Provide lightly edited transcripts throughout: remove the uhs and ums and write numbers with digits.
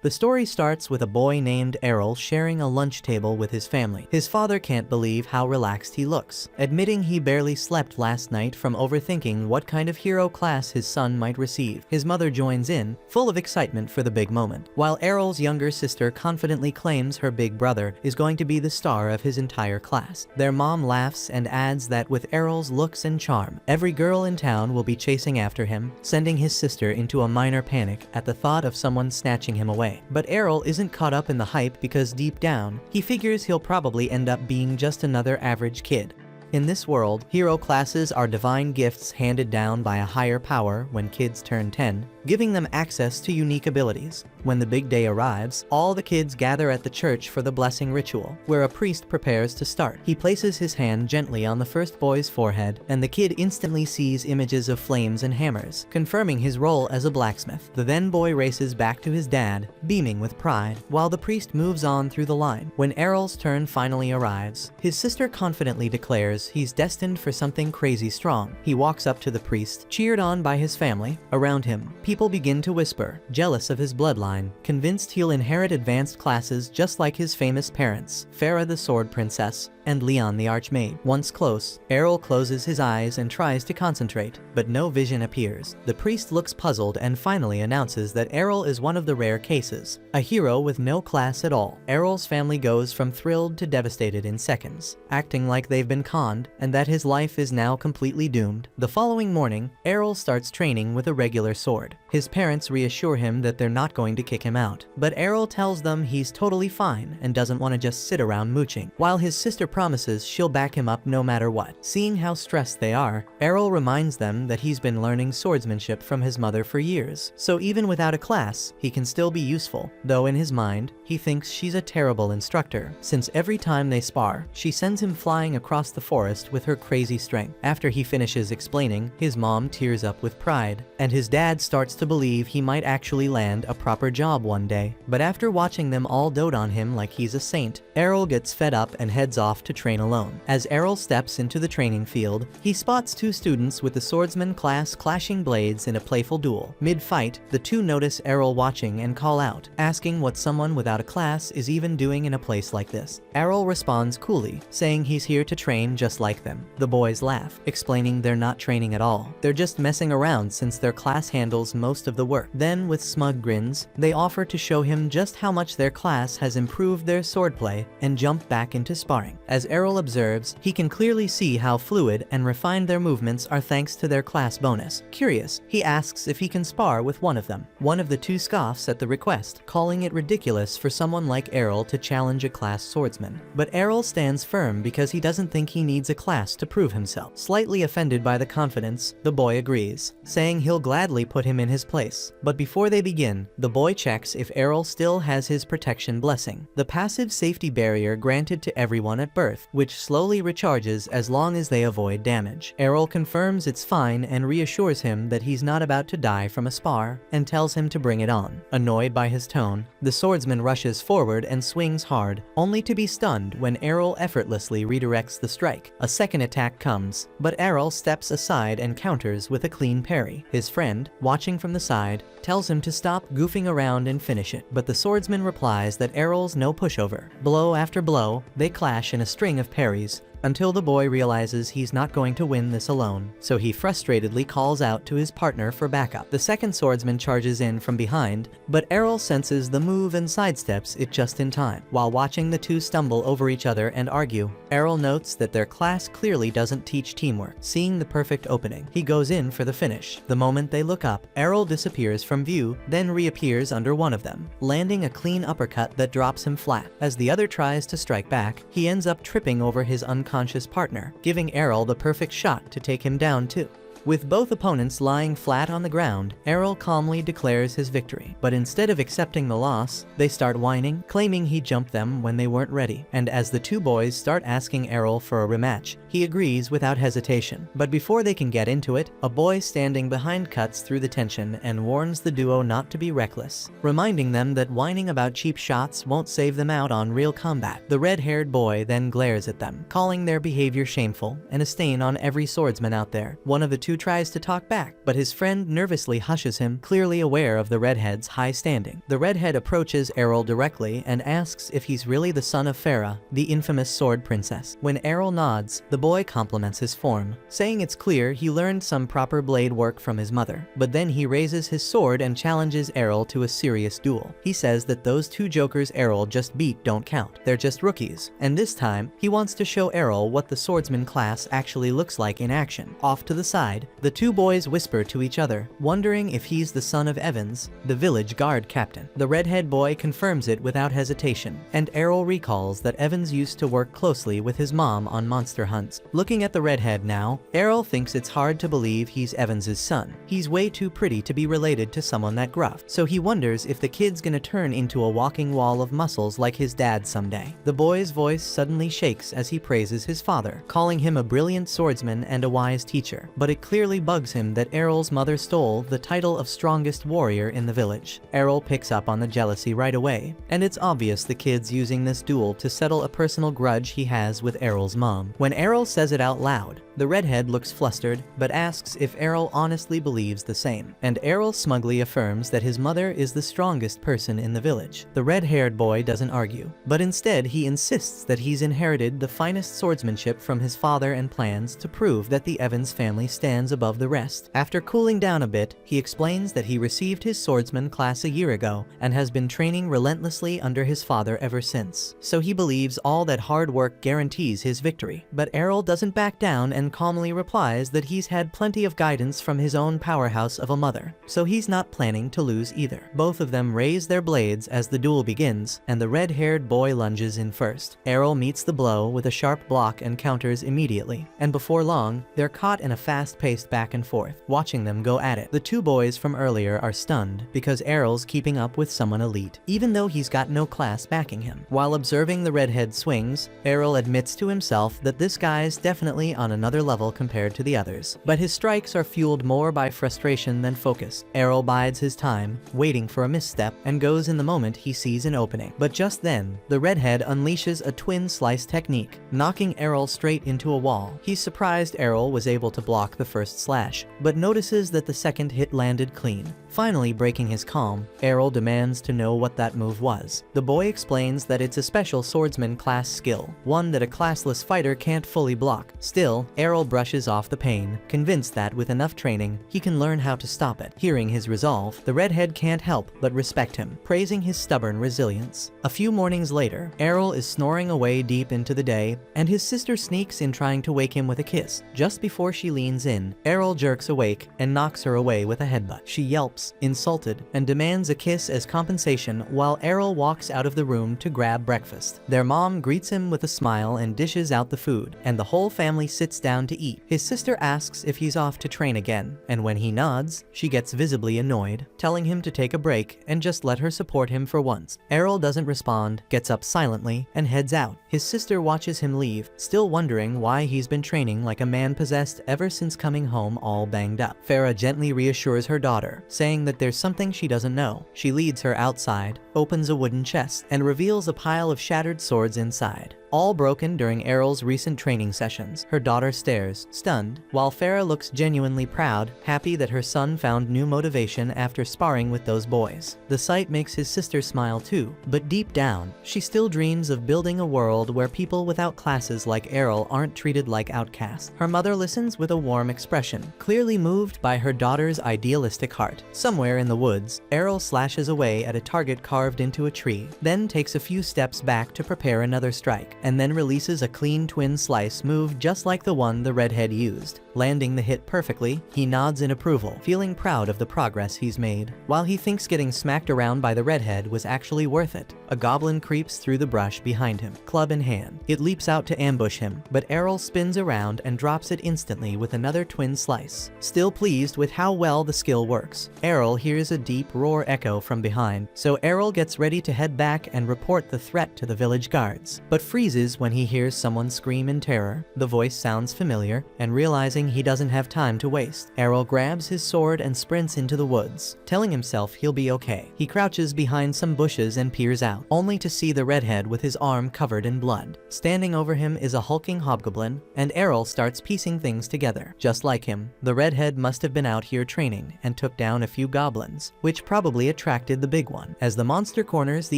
The story starts with a boy named Errol sharing a lunch table with his family. His father can't believe how relaxed he looks, admitting he barely slept last night from overthinking what kind of hero class his son might receive. His mother joins in, full of excitement for the big moment, while Errol's younger sister confidently claims her big brother is going to be the star of his entire class. Their mom laughs and adds that with Errol's looks and charm, every girl in town will be chasing after him, sending his sister into a minor panic at the thought of someone snatching him away. But Errol isn't caught up in the hype because deep down, he figures he'll probably end up being just another average kid. In this world, hero classes are divine gifts handed down by a higher power when kids turn 10, giving them access to unique abilities. When the big day arrives, all the kids gather at the church for the blessing ritual, where a priest prepares to start. He places his hand gently on the first boy's forehead, and the kid instantly sees images of flames and hammers, confirming his role as a blacksmith. The then boy races back to his dad, beaming with pride, while the priest moves on through the line. When Errol's turn finally arrives, his sister confidently declares he's destined for something crazy strong. He walks up to the priest, cheered on by his family. Around him, people begin to whisper, jealous of his bloodline, convinced he'll inherit advanced classes just like his famous parents, Farah the Sword Princess, and Leon the Archmaid. Once close, Errol closes his eyes and tries to concentrate, but no vision appears. The priest looks puzzled and finally announces that Errol is one of the rare cases, a hero with no class at all. Errol's family goes from thrilled to devastated in seconds, acting like they've been conned and that his life is now completely doomed. The following morning, Errol starts training with a regular sword. His parents reassure him that they're not going to kick him out, but Errol tells them he's totally fine and doesn't want to just sit around mooching, while his sister promises she'll back him up no matter what. Seeing how stressed they are, Errol reminds them that he's been learning swordsmanship from his mother for years, so even without a class, he can still be useful, though in his mind, he thinks she's a terrible instructor, since every time they spar, she sends him flying across the forest with her crazy strength. After he finishes explaining, his mom tears up with pride, and his dad starts to believe he might actually land a proper job one day. But after watching them all dote on him like he's a saint, Errol gets fed up and heads off to train alone. As Errol steps into the training field, he spots two students with the swordsman class clashing blades in a playful duel. Mid-fight, the two notice Errol watching and call out, asking what someone without a class is even doing in a place like this. Errol responds coolly, saying he's here to train just like them. The boys laugh, explaining they're not training at all. They're just messing around since their class handles most of the work. Then, with smug grins, they offer to show him just how much their class has improved their swordplay and jump back into sparring. As Errol observes, he can clearly see how fluid and refined their movements are thanks to their class bonus. Curious, he asks if he can spar with one of them. One of the two scoffs at the request, calling it ridiculous for someone like Errol to challenge a class swordsman. But Errol stands firm because he doesn't think he needs a class to prove himself. Slightly offended by the confidence, the boy agrees, saying he'll gladly put him in his place. But before they begin, the boy checks if Errol still has his protection blessing, the passive safety barrier granted to everyone at birth, which slowly recharges as long as they avoid damage. Errol confirms it's fine and reassures him that he's not about to die from a spar, and tells him to bring it on. Annoyed by his tone, the swordsman rushes forward and swings hard, only to be stunned when Errol effortlessly redirects the strike. A second attack comes, but Errol steps aside and counters with a clean parry. His friend, watching from the side, tells him to stop goofing around and finish it, but the swordsman replies that Errol's no pushover. Blow after blow, they clash in a string of parries, until the boy realizes he's not going to win this alone, so he frustratedly calls out to his partner for backup. The second swordsman charges in from behind, but Errol senses the move and sidesteps it just in time. While watching the two stumble over each other and argue, Errol notes that their class clearly doesn't teach teamwork. Seeing the perfect opening, he goes in for the finish. The moment they look up, Errol disappears from view, then reappears under one of them, landing a clean uppercut that drops him flat. As the other tries to strike back, he ends up tripping over his unconscious partner, giving Errol the perfect shot to take him down too. With both opponents lying flat on the ground, Errol calmly declares his victory. But instead of accepting the loss, they start whining, claiming he jumped them when they weren't ready. And as the two boys start asking Errol for a rematch, he agrees without hesitation. But before they can get into it, a boy standing behind cuts through the tension and warns the duo not to be reckless, reminding them that whining about cheap shots won't save them out on real combat. The red-haired boy then glares at them, calling their behavior shameful and a stain on every swordsman out there. One of the two who tries to talk back, but his friend nervously hushes him, clearly aware of the redhead's high standing. The redhead approaches Errol directly and asks if he's really the son of Farah, the infamous sword princess. When Errol nods, the boy compliments his form, saying it's clear he learned some proper blade work from his mother. But then he raises his sword and challenges Errol to a serious duel. He says that those two jokers Errol just beat don't count, they're just rookies, and this time, he wants to show Errol what the swordsman class actually looks like in action. Off to the side, the two boys whisper to each other, wondering if he's the son of Evans, the village guard captain. The redhead boy confirms it without hesitation, and Errol recalls that Evans used to work closely with his mom on monster hunts. Looking at the redhead now, Errol thinks it's hard to believe he's Evans's son. He's way too pretty to be related to someone that gruff, so he wonders if the kid's gonna turn into a walking wall of muscles like his dad someday. The boy's voice suddenly shakes as he praises his father, calling him a brilliant swordsman and a wise teacher, but it clearly bugs him that Errol's mother stole the title of strongest warrior in the village. Errol picks up on the jealousy right away, and it's obvious the kid's using this duel to settle a personal grudge he has with Errol's mom. When Errol says it out loud, the redhead looks flustered, but asks if Errol honestly believes the same, and Errol smugly affirms that his mother is the strongest person in the village. The red-haired boy doesn't argue, but instead he insists that he's inherited the finest swordsmanship from his father and plans to prove that the Evans family stands above the rest. After cooling down a bit, he explains that he received his swordsman class a year ago and has been training relentlessly under his father ever since, so he believes all that hard work guarantees his victory. But Errol doesn't back down and calmly replies that he's had plenty of guidance from his own powerhouse of a mother, so he's not planning to lose either. Both of them raise their blades as the duel begins, and the red-haired boy lunges in first. Errol meets the blow with a sharp block and counters immediately, and before long, they're caught in a fast-paced back and forth, watching them go at it. The two boys from earlier are stunned because Errol's keeping up with someone elite, even though he's got no class backing him. While observing the redhead swings, Errol admits to himself that this guy's definitely on another level compared to the others, but his strikes are fueled more by frustration than focus. Errol bides his time, waiting for a misstep, and goes in the moment he sees an opening. But just then, the redhead unleashes a twin slice technique, knocking Errol straight into a wall. He's surprised Errol was able to block the first slash, but notices that the second hit landed clean. Finally breaking his calm, Errol demands to know what that move was. The boy explains that it's a special swordsman class skill, one that a classless fighter can't fully block. Still, Errol brushes off the pain, convinced that with enough training, he can learn how to stop it. Hearing his resolve, the redhead can't help but respect him, praising his stubborn resilience. A few mornings later, Errol is snoring away deep into the day, and his sister sneaks in trying to wake him with a kiss. Just before she leans in, Errol jerks awake and knocks her away with a headbutt. She yelps, insulted, and demands a kiss as compensation while Errol walks out of the room to grab breakfast. Their mom greets him with a smile and dishes out the food, and the whole family sits down to eat. His sister asks if he's off to train again, and when he nods, she gets visibly annoyed, telling him to take a break and just let her support him for once. Errol doesn't respond, gets up silently, and heads out. His sister watches him leave, still wondering why he's been training like a man possessed ever since coming home all banged up. Farah gently reassures her daughter, saying that there's something she doesn't know. She leads her outside, opens a wooden chest, and reveals a pile of shattered swords inside, all broken during Errol's recent training sessions. Her daughter stares, stunned, while Farah looks genuinely proud, happy that her son found new motivation after sparring with those boys. The sight makes his sister smile too, but deep down, she still dreams of building a world where people without classes like Errol aren't treated like outcasts. Her mother listens with a warm expression, clearly moved by her daughter's idealistic heart. Somewhere in the woods, Errol slashes away at a target carved into a tree, then takes a few steps back to prepare another strike, and then releases a clean twin slice move just like the one the redhead used. Landing the hit perfectly, he nods in approval, feeling proud of the progress he's made. While he thinks getting smacked around by the redhead was actually worth it, a goblin creeps through the brush behind him, club in hand. It leaps out to ambush him, but Errol spins around and drops it instantly with another twin slice. Still pleased with how well the skill works, Errol hears a deep roar echo from behind, so Errol gets ready to head back and report the threat to the village guards, but freezes when he hears someone scream in terror. The voice sounds familiar, and realizing he doesn't have time to waste. Errol grabs his sword and sprints into the woods, telling himself he'll be okay. He crouches behind some bushes and peers out, only to see the redhead with his arm covered in blood. Standing over him is a hulking hobgoblin, and Errol starts piecing things together. Just like him, the redhead must have been out here training and took down a few goblins, which probably attracted the big one. As the monster corners the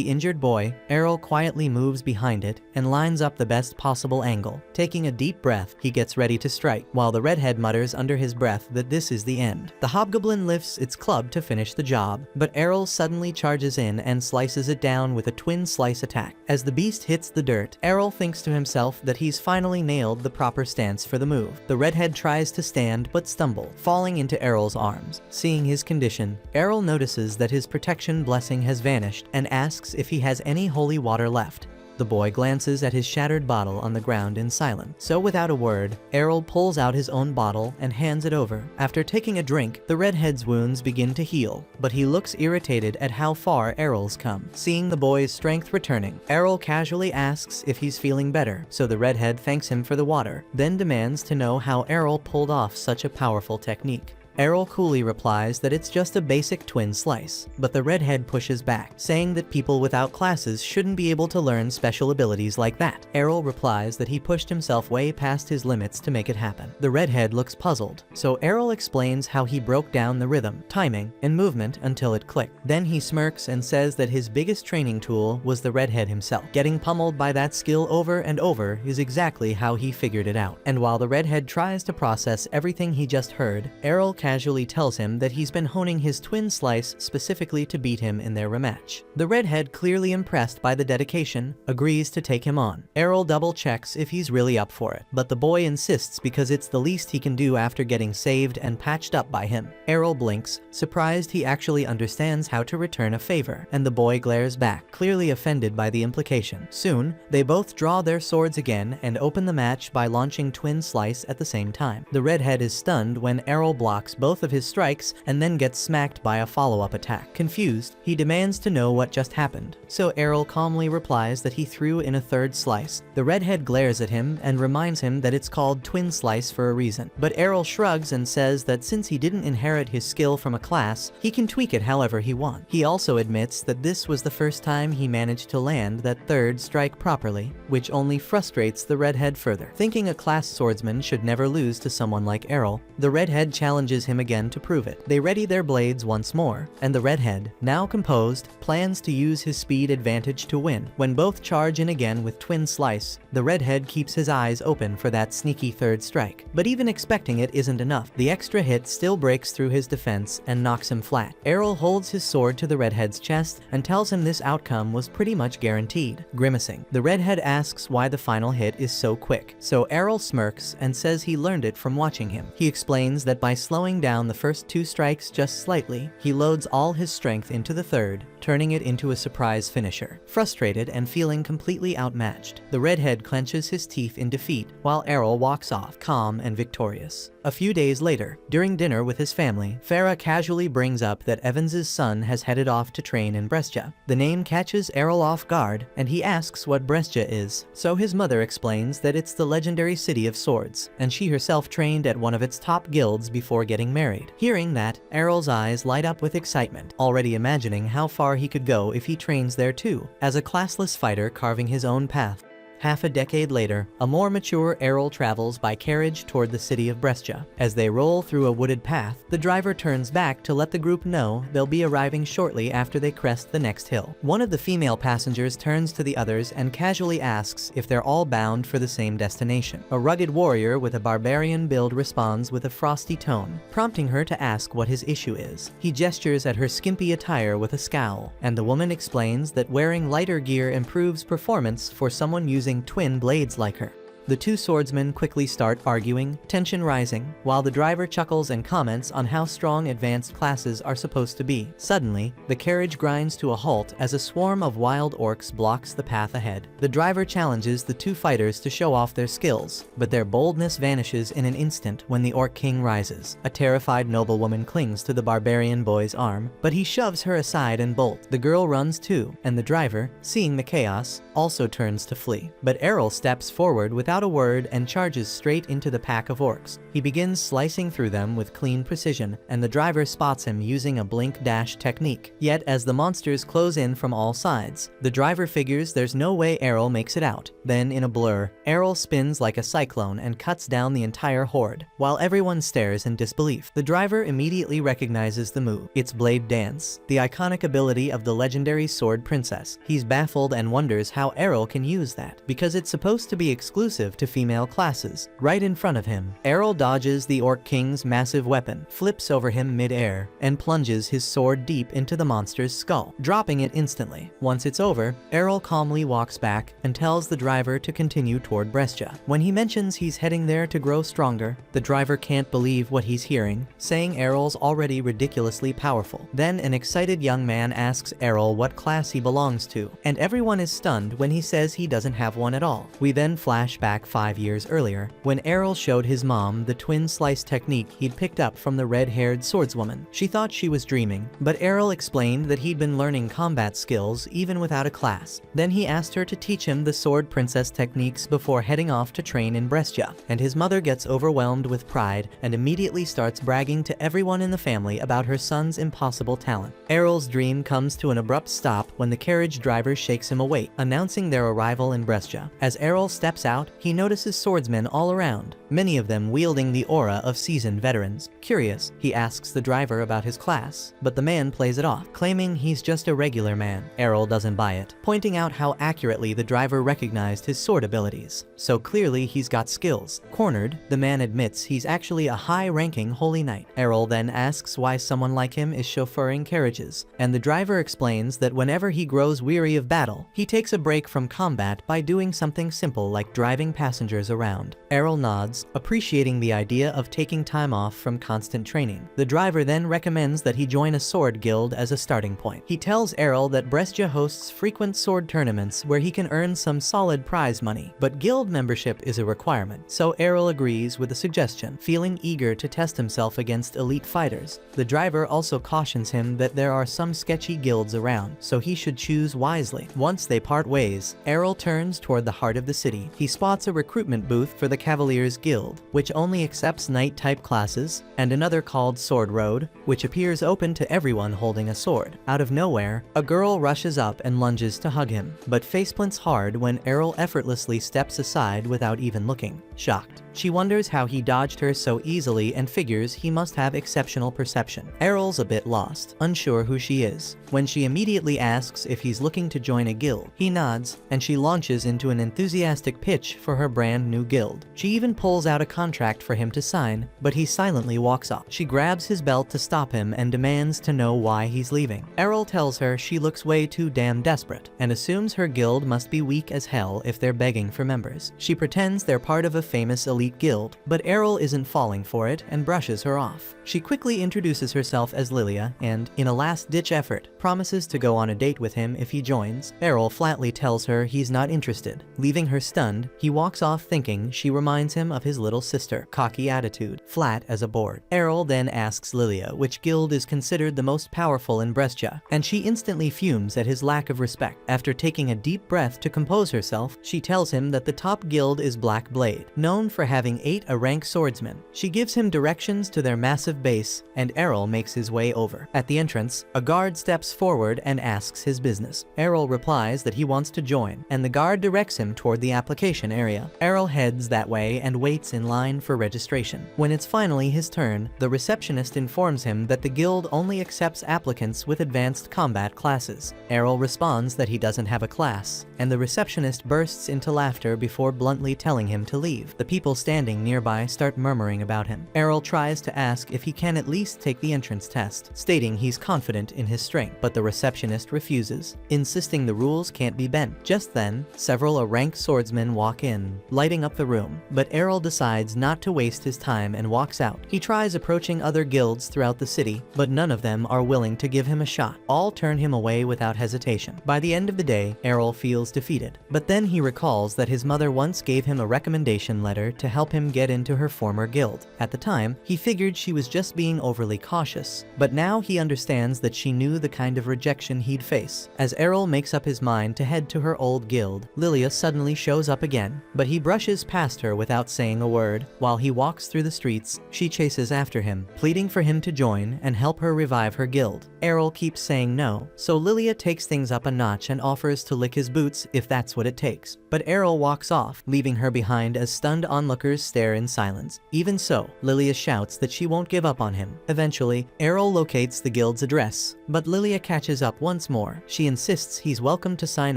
injured boy, Errol quietly moves behind it and lines up the best possible angle. Taking a deep breath, he gets ready to strike, while the redhead mutters under his breath that this is the end. The hobgoblin lifts its club to finish the job, but Errol suddenly charges in and slices it down with a twin slice attack. As the beast hits the dirt, Errol thinks to himself that he's finally nailed the proper stance for the move. The redhead tries to stand but stumbles, falling into Errol's arms. Seeing his condition, Errol notices that his protection blessing has vanished and asks if he has any holy water left. The boy glances at his shattered bottle on the ground in silence. So without a word, Errol pulls out his own bottle and hands it over. After taking a drink, the redhead's wounds begin to heal, but he looks irritated at how far Errol's come. Seeing the boy's strength returning, Errol casually asks if he's feeling better, so the redhead thanks him for the water, then demands to know how Errol pulled off such a powerful technique. Errol coolly replies that it's just a basic twin slice, but the redhead pushes back, saying that people without classes shouldn't be able to learn special abilities like that. Errol replies that he pushed himself way past his limits to make it happen. The redhead looks puzzled, so Errol explains how he broke down the rhythm, timing, and movement until it clicked. Then he smirks and says that his biggest training tool was the redhead himself. Getting pummeled by that skill over and over is exactly how he figured it out. And while the redhead tries to process everything he just heard, Errol casually tells him that he's been honing his twin slice specifically to beat him in their rematch. The redhead, clearly impressed by the dedication, agrees to take him on. Errol double checks if he's really up for it, but the boy insists because it's the least he can do after getting saved and patched up by him. Errol blinks, surprised he actually understands how to return a favor, and the boy glares back, clearly offended by the implication. Soon, they both draw their swords again and open the match by launching twin slice at the same time. The redhead is stunned when Errol blocks both of his strikes and then gets smacked by a follow-up attack. Confused, he demands to know what just happened, so Errol calmly replies that he threw in a third slice. The redhead glares at him and reminds him that it's called twin slice for a reason, but Errol shrugs and says that since he didn't inherit his skill from a class, he can tweak it however he wants. He also admits that this was the first time he managed to land that third strike properly, which only frustrates the redhead further. Thinking a class swordsman should never lose to someone like Errol, the redhead challenges him again to prove it. They ready their blades once more, and the redhead, now composed, plans to use his speed advantage to win. When both charge in again with twin slice, the redhead keeps his eyes open for that sneaky third strike. But even expecting it isn't enough. The extra hit still breaks through his defense and knocks him flat. Errol holds his sword to the redhead's chest and tells him this outcome was pretty much guaranteed. Grimacing, the redhead asks why the final hit is so quick, so Errol smirks and says he learned it from watching him. He explains that by slowing down the first two strikes just slightly, he loads all his strength into the third, turning it into a surprise finisher. Frustrated and feeling completely outmatched, the redhead clenches his teeth in defeat while Errol walks off, calm and victorious. A few days later, during dinner with his family, Farah casually brings up that Evans's son has headed off to train in Brescia. The name catches Errol off guard, and he asks what Brescia is, so his mother explains that it's the legendary city of swords, and she herself trained at one of its top guilds before getting married. Hearing that, Errol's eyes light up with excitement, already imagining how far he could go if he trains there too, as a classless fighter carving his own path. Half a decade later, a more mature Errol travels by carriage toward the city of Brescia. As they roll through a wooded path, the driver turns back to let the group know they'll be arriving shortly after they crest the next hill. One of the female passengers turns to the others and casually asks if they're all bound for the same destination. A rugged warrior with a barbarian build responds with a frosty tone, prompting her to ask what his issue is. He gestures at her skimpy attire with a scowl, and the woman explains that wearing lighter gear improves performance for someone using twin blades like her. The two swordsmen quickly start arguing, tension rising, while the driver chuckles and comments on how strong advanced classes are supposed to be. Suddenly, the carriage grinds to a halt as a swarm of wild orcs blocks the path ahead. The driver challenges the two fighters to show off their skills, but their boldness vanishes in an instant when the orc king rises. A terrified noblewoman clings to the barbarian boy's arm, but he shoves her aside and bolts. The girl runs too, and the driver, seeing the chaos, also turns to flee. But Errol steps forward without without a word and charges straight into the pack of orcs. He begins slicing through them with clean precision, and the driver spots him using a blink-dash technique. Yet as the monsters close in from all sides, the driver figures there's no way Errol makes it out. Then in a blur, Errol spins like a cyclone and cuts down the entire horde, while everyone stares in disbelief. The driver immediately recognizes the move. It's Blade Dance, the iconic ability of the legendary sword princess. He's baffled and wonders how Errol can use that, because it's supposed to be exclusive to female classes. Right in front of him, Errol dodges the Orc King's massive weapon, flips over him mid-air, and plunges his sword deep into the monster's skull, dropping it instantly. Once it's over, Errol calmly walks back and tells the driver to continue toward Brescia. When he mentions he's heading there to grow stronger, the driver can't believe what he's hearing, saying Errol's already ridiculously powerful. Then an excited young man asks Errol what class he belongs to, and everyone is stunned when he says he doesn't have one at all. We then flash back 5 years earlier, when Errol showed his mom the twin slice technique he'd picked up from the red-haired swordswoman. She thought she was dreaming, but Errol explained that he'd been learning combat skills even without a class. Then he asked her to teach him the sword princess techniques before heading off to train in Brescia, and his mother gets overwhelmed with pride and immediately starts bragging to everyone in the family about her son's impossible talent. Errol's dream comes to an abrupt stop when the carriage driver shakes him awake, announcing their arrival in Brescia. As Errol steps out, he notices swordsmen all around, many of them wielding the aura of seasoned veterans. Curious, he asks the driver about his class, but the man plays it off, claiming he's just a regular man. Errol doesn't buy it, pointing out how accurately the driver recognized his sword abilities. So clearly he's got skills. Cornered, the man admits he's actually a high-ranking holy knight. Errol then asks why someone like him is chauffeuring carriages, and the driver explains that whenever he grows weary of battle, he takes a break from combat by doing something simple like driving passengers around. Errol nods, appreciating the idea of taking time off from constant training. The driver then recommends that he join a sword guild as a starting point. He tells Errol that Brescia hosts frequent sword tournaments where he can earn some solid prize money, but guild membership is a requirement, so Errol agrees with the suggestion, feeling eager to test himself against elite fighters. The driver also cautions him that there are some sketchy guilds around, so he should choose wisely. Once they part ways, Errol turns toward the heart of the city. He spots a recruitment booth for the Cavaliers Guild, which only accepts knight-type classes, and another called Sword Road, which appears open to everyone holding a sword. Out of nowhere, a girl rushes up and lunges to hug him, but faceplants hard when Errol effortlessly steps aside without even looking. Shocked, she wonders how he dodged her so easily and figures he must have exceptional perception. Errol's a bit lost, unsure who she is, when she immediately asks if he's looking to join a guild. He nods, and she launches into an enthusiastic pitch for her brand new guild. She even pulls out a contract for him to sign, but he silently walks off. She grabs his belt to stop him and demands to know why he's leaving. Errol tells her she looks way too damn desperate, and assumes her guild must be weak as hell if they're begging for members. She pretends they're part of a famous elite guild, but Errol isn't falling for it and brushes her off. She quickly introduces herself as Lilia and, in a last-ditch effort, promises to go on a date with him if he joins. Errol flatly tells her he's not interested. Leaving her stunned, he walks off thinking she reminds him of his little sister. Cocky attitude, flat as a board. Errol then asks Lilia which guild is considered the most powerful in Brescia, and she instantly fumes at his lack of respect. After taking a deep breath to compose herself, she tells him that the top guild is Black Blade, known for having 8 rank swordsmen. She gives him directions to their massive base, and Errol makes his way over. At the entrance, a guard steps forward and asks his business. Errol replies that he wants to join, and the guard directs him toward the application area. Errol heads that way and waits in line for registration. When it's finally his turn, the receptionist informs him that the guild only accepts applicants with advanced combat classes. Errol responds that he doesn't have a class, and the receptionist bursts into laughter before bluntly telling him to leave. The people standing nearby start murmuring about him. Errol tries to ask if he can at least take the entrance test, stating he's confident in his strength, but the receptionist refuses, insisting the rules can't be bent. Just then, several rank swordsmen walk in, lighting up the room, but Errol decides not to waste his time and walks out. He tries approaching other guilds throughout the city, but none of them are willing to give him a shot. All turn him away without hesitation. By the end of the day, Errol feels defeated, but then he recalls that his mother once gave him a recommendation letter to help him get into her former guild. At the time, he figured she was just being overly cautious, but now he understands that she knew the kind of rejection he'd face. As Errol makes up his mind to head to her old guild, Lilia suddenly shows up again, but he brushes past her without saying a word. While he walks through the streets, she chases after him, pleading for him to join and help her revive her guild. Errol keeps saying no, so Lilia takes things up a notch and offers to lick his boots if that's what it takes. But Errol walks off, leaving her behind as stunned onlookers stare in silence. Even so, Lilia shouts that she won't give up on him. Eventually, Errol locates the guild's address, but Lilia catches up once more. She insists he's welcome to sign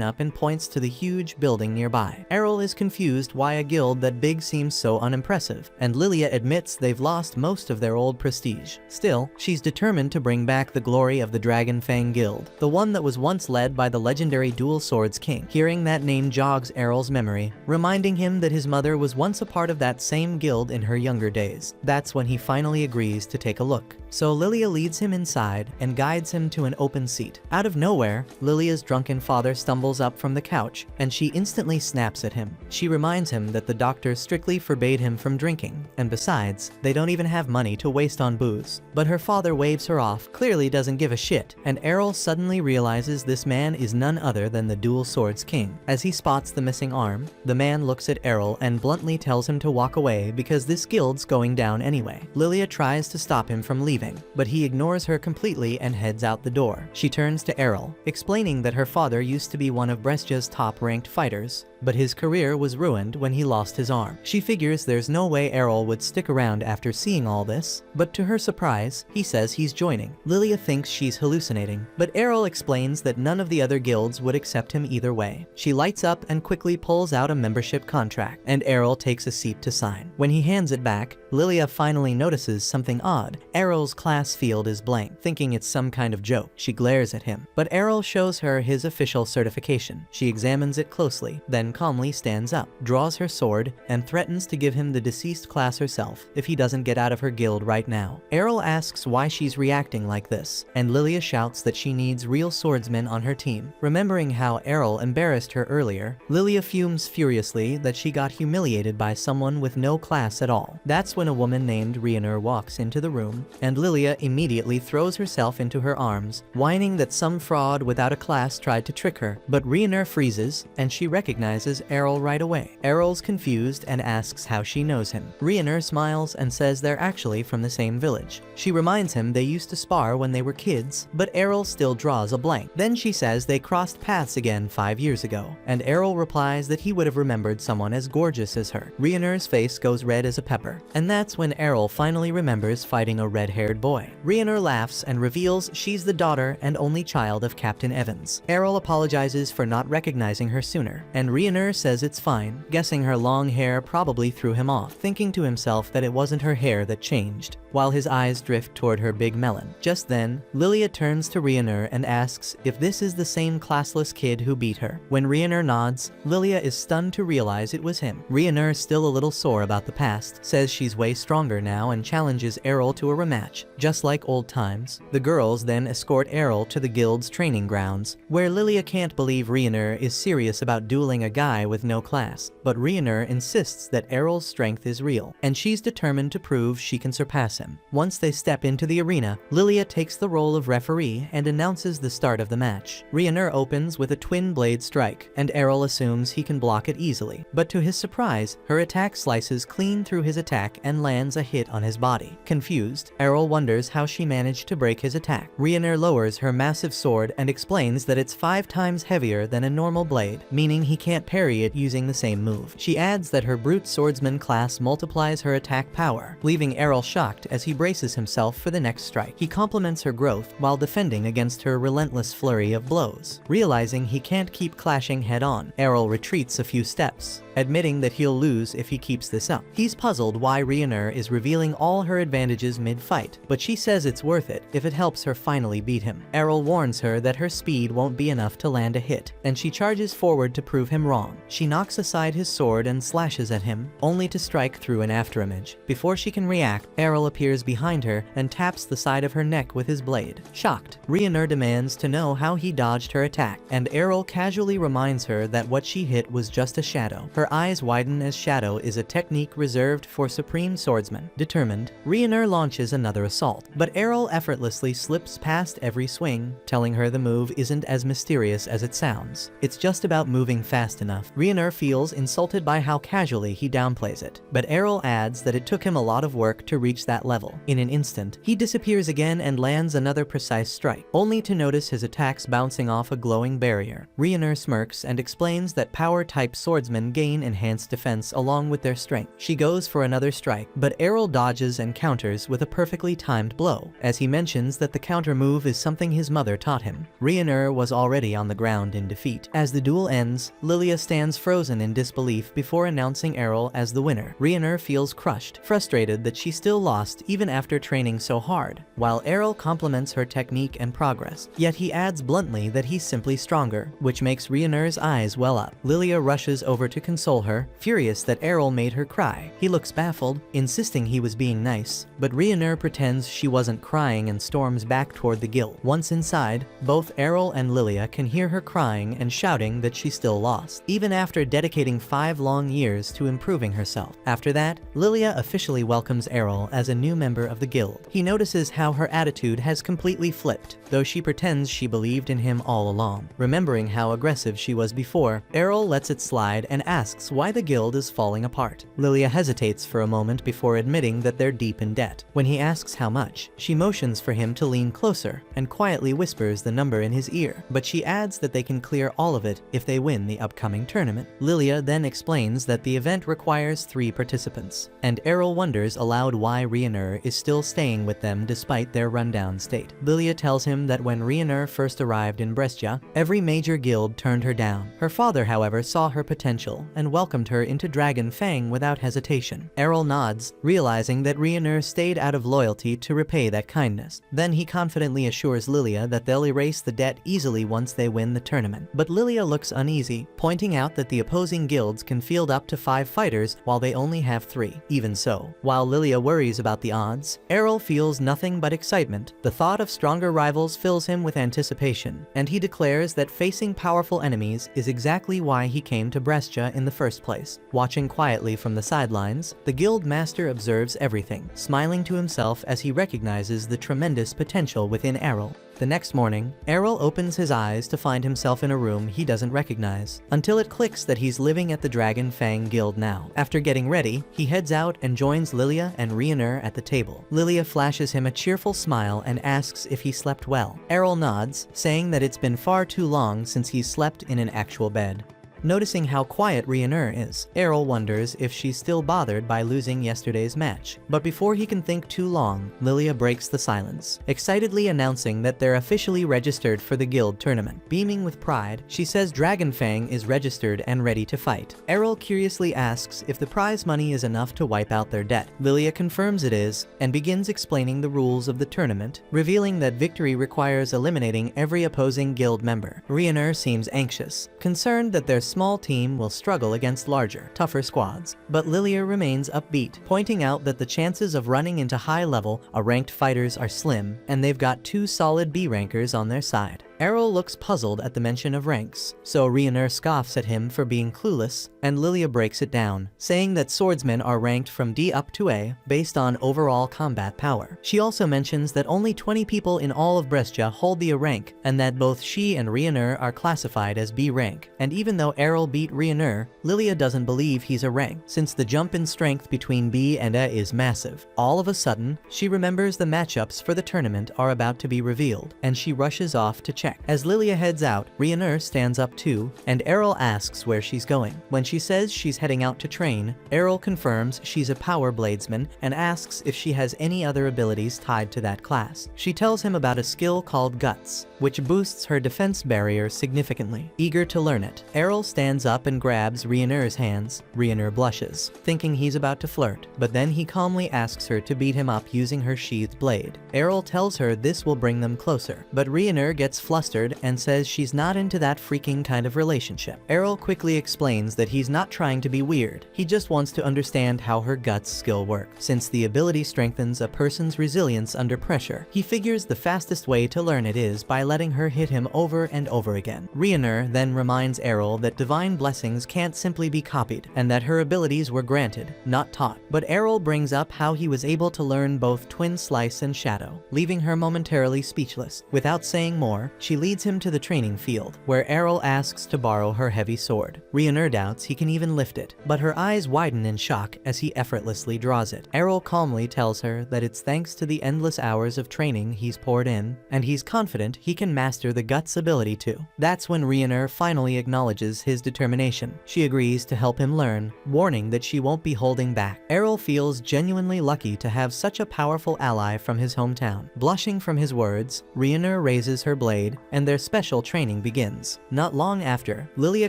up and points to the huge building nearby. Errol is confused why a guild that big seems so unimpressive, and Lilia admits they've lost most of their old prestige. Still, she's determined to bring back the glory of the Dragon Fang Guild, the one that was once led by the legendary Dual Swords King. Hearing that name jogs Errol's memory, reminding him that his mother was once a part of that same guild in her younger days. That's when he finally agrees to take a look. So Lilia leads him inside and guides him to an open seat. Out of nowhere, Lilia's drunken father stumbles up from the couch, and she instantly snaps at him. She reminds him that the doctor strictly forbade him from drinking, and besides, they don't even have money to waste on booze. But her father waves her off, clearly doesn't give a shit, and Errol suddenly realizes this man is none other than the Dual Swords King. As he spots the missing arm, the man looks at Errol and bluntly tells him to walk away because this guild's going down anyway. Lilia tries to stop him from leaving, but he ignores her completely and heads out the door. She turns to Errol, explaining that her father used to be one of Brescia's top-ranked fighters, but his career was ruined when he lost his arm. She figures there's no way Errol would stick around after seeing all this, but to her surprise, he says he's joining. Lilia thinks she's hallucinating, but Errol explains that none of the other guilds would accept him either way. She lights up and quickly pulls out a membership contract, and Errol takes a seat to sign. When he hands it back, Lilia finally notices something odd. Errol's class field is blank, thinking it's some kind of joke. She glares at him, but Errol shows her his official certification. She examines it closely, then calmly stands up, draws her sword, and threatens to give him the deceased class herself if he doesn't get out of her guild right now. Errol asks why she's reacting like this, and Lilia shouts that she needs real swordsmen on her team. Remembering how Errol embarrassed her earlier, Lilia fumes furiously that she got humiliated by someone with no class at all. That's when a woman named Rhiannon walks into the room, and Lilia immediately throws herself into her arms, whining that some fraud without a class tried to trick her. But Rhiannon freezes, and she recognizes Errol right away. Errol's confused and asks how she knows him. Rhiannon smiles and says they're actually from the same village. She reminds him they used to spar when they were kids, but Errol still draws a blank. Then she says they crossed paths again 5 years ago, and Errol replies that he would have remembered someone as gorgeous as her. Rhiannon's face goes red as a pepper, and that's when Errol finally remembers fighting a red-haired boy. Rhiannon laughs and reveals she's the daughter and only child of Captain Evans. Errol apologizes for not recognizing her sooner, and Rhiannon says it's fine, guessing her long hair probably threw him off, thinking to himself that it wasn't her hair that changed, while his eyes drift toward her big melon. Just then, Lilia turns to Rhiannon and asks if this is the same classless kid who beat her. When Rhiannon nods, Lilia is stunned to realize it was him. Rhiannon, still a little sore about the past, says she's way stronger now and challenges Errol to a rematch, just like old times. The girls then escort Errol to the guild's training grounds, where Lilia can't believe Rhiannon is serious about dueling a guy with no class, but Rhiannon insists that Errol's strength is real, and she's determined to prove she can surpass him. Once they step into the arena, Lilia takes the role of referee and announces the start of the match. Rhiannon opens with a twin blade strike, and Errol assumes he can block it easily, but to his surprise, her attack slices clean through his attack and lands a hit on his body. Confused, Errol wonders how she managed to break his attack. Rhiannon lowers her massive sword and explains that it's 5 times heavier than a normal blade, meaning he can't parry it using the same move. She adds that her brute swordsman class multiplies her attack power, leaving Errol shocked as he braces himself for the next strike. He compliments her growth while defending against her relentless flurry of blows. Realizing he can't keep clashing head-on, Errol retreats a few steps, admitting that he'll lose if he keeps this up. He's puzzled why Rhiannon is revealing all her advantages mid-fight, but she says it's worth it if it helps her finally beat him. Errol warns her that her speed won't be enough to land a hit, and she charges forward to prove him wrong. She knocks aside his sword and slashes at him, only to strike through an afterimage. Before she can react, Errol appears behind her and taps the side of her neck with his blade. Shocked, Rhiannon demands to know how he dodged her attack, and Errol casually reminds her that what she hit was just a shadow. Her Her eyes widen as shadow is a technique reserved for supreme swordsmen. Determined, Rhaenyra launches another assault, but Errol effortlessly slips past every swing, telling her the move isn't as mysterious as it sounds. It's just about moving fast enough. Rhaenyra feels insulted by how casually he downplays it, but Errol adds that it took him a lot of work to reach that level. In an instant, he disappears again and lands another precise strike, only to notice his attacks bouncing off a glowing barrier. Rhaenyra smirks and explains that power-type swordsmen gain enhanced defense along with their strength. She goes for another strike, but Errol dodges and counters with a perfectly timed blow, as he mentions that the counter move is something his mother taught him. Rhaenyra was already on the ground in defeat. As the duel ends, Lilia stands frozen in disbelief before announcing Errol as the winner. Rhaenyra feels crushed, frustrated that she still lost even after training so hard, while Errol compliments her technique and progress. Yet he adds bluntly that he's simply stronger, which makes Rhaenyra's eyes well up. Lilia rushes over to console her, furious that Errol made her cry. He looks baffled, insisting he was being nice, but Rhaenyra pretends she wasn't crying and storms back toward the guild. Once inside, both Errol and Lilia can hear her crying and shouting that she still lost, even after dedicating 5 long years to improving herself. After that, Lilia officially welcomes Errol as a new member of the guild. He notices how her attitude has completely flipped, though she pretends she believed in him all along. Remembering how aggressive she was before, Errol lets it slide and asks why the guild is falling apart. Lilia hesitates for a moment before admitting that they're deep in debt. When he asks how much, she motions for him to lean closer and quietly whispers the number in his ear, but she adds that they can clear all of it if they win the upcoming tournament. Lilia then explains that the event requires 3 participants, and Errol wonders aloud why Rhaenyra is still staying with them despite their rundown state. Lilia tells him that when Rhaenyra first arrived in Brescia, every major guild turned her down. Her father, however, saw her potential and welcomed her into Dragon Fang without hesitation. Errol nods, realizing that Rhaenyra stayed out of loyalty to repay that kindness. Then he confidently assures Lilia that they'll erase the debt easily once they win the tournament. But Lilia looks uneasy, pointing out that the opposing guilds can field up to 5 fighters while they only have 3. Even so, while Lilia worries about the odds, Errol feels nothing but excitement. The thought of stronger rivals fills him with anticipation, and he declares that facing powerful enemies is exactly why he came to Brescia in the first place. Watching quietly from the sidelines, the guild master observes everything, smiling to himself as he recognizes the tremendous potential within Errol. The next morning, Errol opens his eyes to find himself in a room he doesn't recognize, until it clicks that he's living at the Dragon Fang Guild now. After getting ready, he heads out and joins Lilia and Rhaenyra at the table. Lilia flashes him a cheerful smile and asks if he slept well. Errol nods, saying that it's been far too long since he's slept in an actual bed. Noticing how quiet Rhaenyra is, Errol wonders if she's still bothered by losing yesterday's match. But before he can think too long, Lilia breaks the silence, excitedly announcing that they're officially registered for the guild tournament. Beaming with pride, she says Dragonfang is registered and ready to fight. Errol curiously asks if the prize money is enough to wipe out their debt. Lilia confirms it is, and begins explaining the rules of the tournament, revealing that victory requires eliminating every opposing guild member. Rhaenyra seems anxious, concerned that their small team will struggle against larger, tougher squads. But Lilia remains upbeat, pointing out that the chances of running into high-level, ranked fighters are slim, and they've got 2 solid B rankers on their side. Errol looks puzzled at the mention of ranks, so Rhaenyra scoffs at him for being clueless, and Lilia breaks it down, saying that swordsmen are ranked from D up to A based on overall combat power. She also mentions that only 20 people in all of Brescia hold the A rank, and that both she and Rhaenyra are classified as B rank. And even though Errol beat Rhaenyra, Lilia doesn't believe he's a rank, since the jump in strength between B and A is massive. All of a sudden, she remembers the matchups for the tournament are about to be revealed, and she rushes off to check. As Lilia heads out, Rhaenyra stands up too, and Errol asks where she's going. When she says she's heading out to train, Errol confirms she's a power bladesman and asks if she has any other abilities tied to that class. She tells him about a skill called Guts, which boosts her defense barrier significantly. Eager to learn it, Errol stands up and grabs Rhaenyra's hands. Rhaenyra blushes, thinking he's about to flirt, but then he calmly asks her to beat him up using her sheathed blade. Errol tells her this will bring them closer, but Rhaenyra gets flushed flustered and says she's not into that freaking kind of relationship. Errol quickly explains that he's not trying to be weird, he just wants to understand how her guts skill work. Since the ability strengthens a person's resilience under pressure, he figures the fastest way to learn it is by letting her hit him over and over again. Rhaenyra then reminds Errol that divine blessings can't simply be copied, and that her abilities were granted, not taught. But Errol brings up how he was able to learn both Twin Slice and Shadow, leaving her momentarily speechless. Without saying more, she leads him to the training field, where Errol asks to borrow her heavy sword. Rhaenyra doubts he can even lift it, but her eyes widen in shock as he effortlessly draws it. Errol calmly tells her that it's thanks to the endless hours of training he's poured in, and he's confident he can master the Guts ability too. That's when Rhaenyra finally acknowledges his determination. She agrees to help him learn, warning that she won't be holding back. Errol feels genuinely lucky to have such a powerful ally from his hometown. Blushing from his words, Rhaenyra raises her blade, and their special training begins. Not long after, Lilia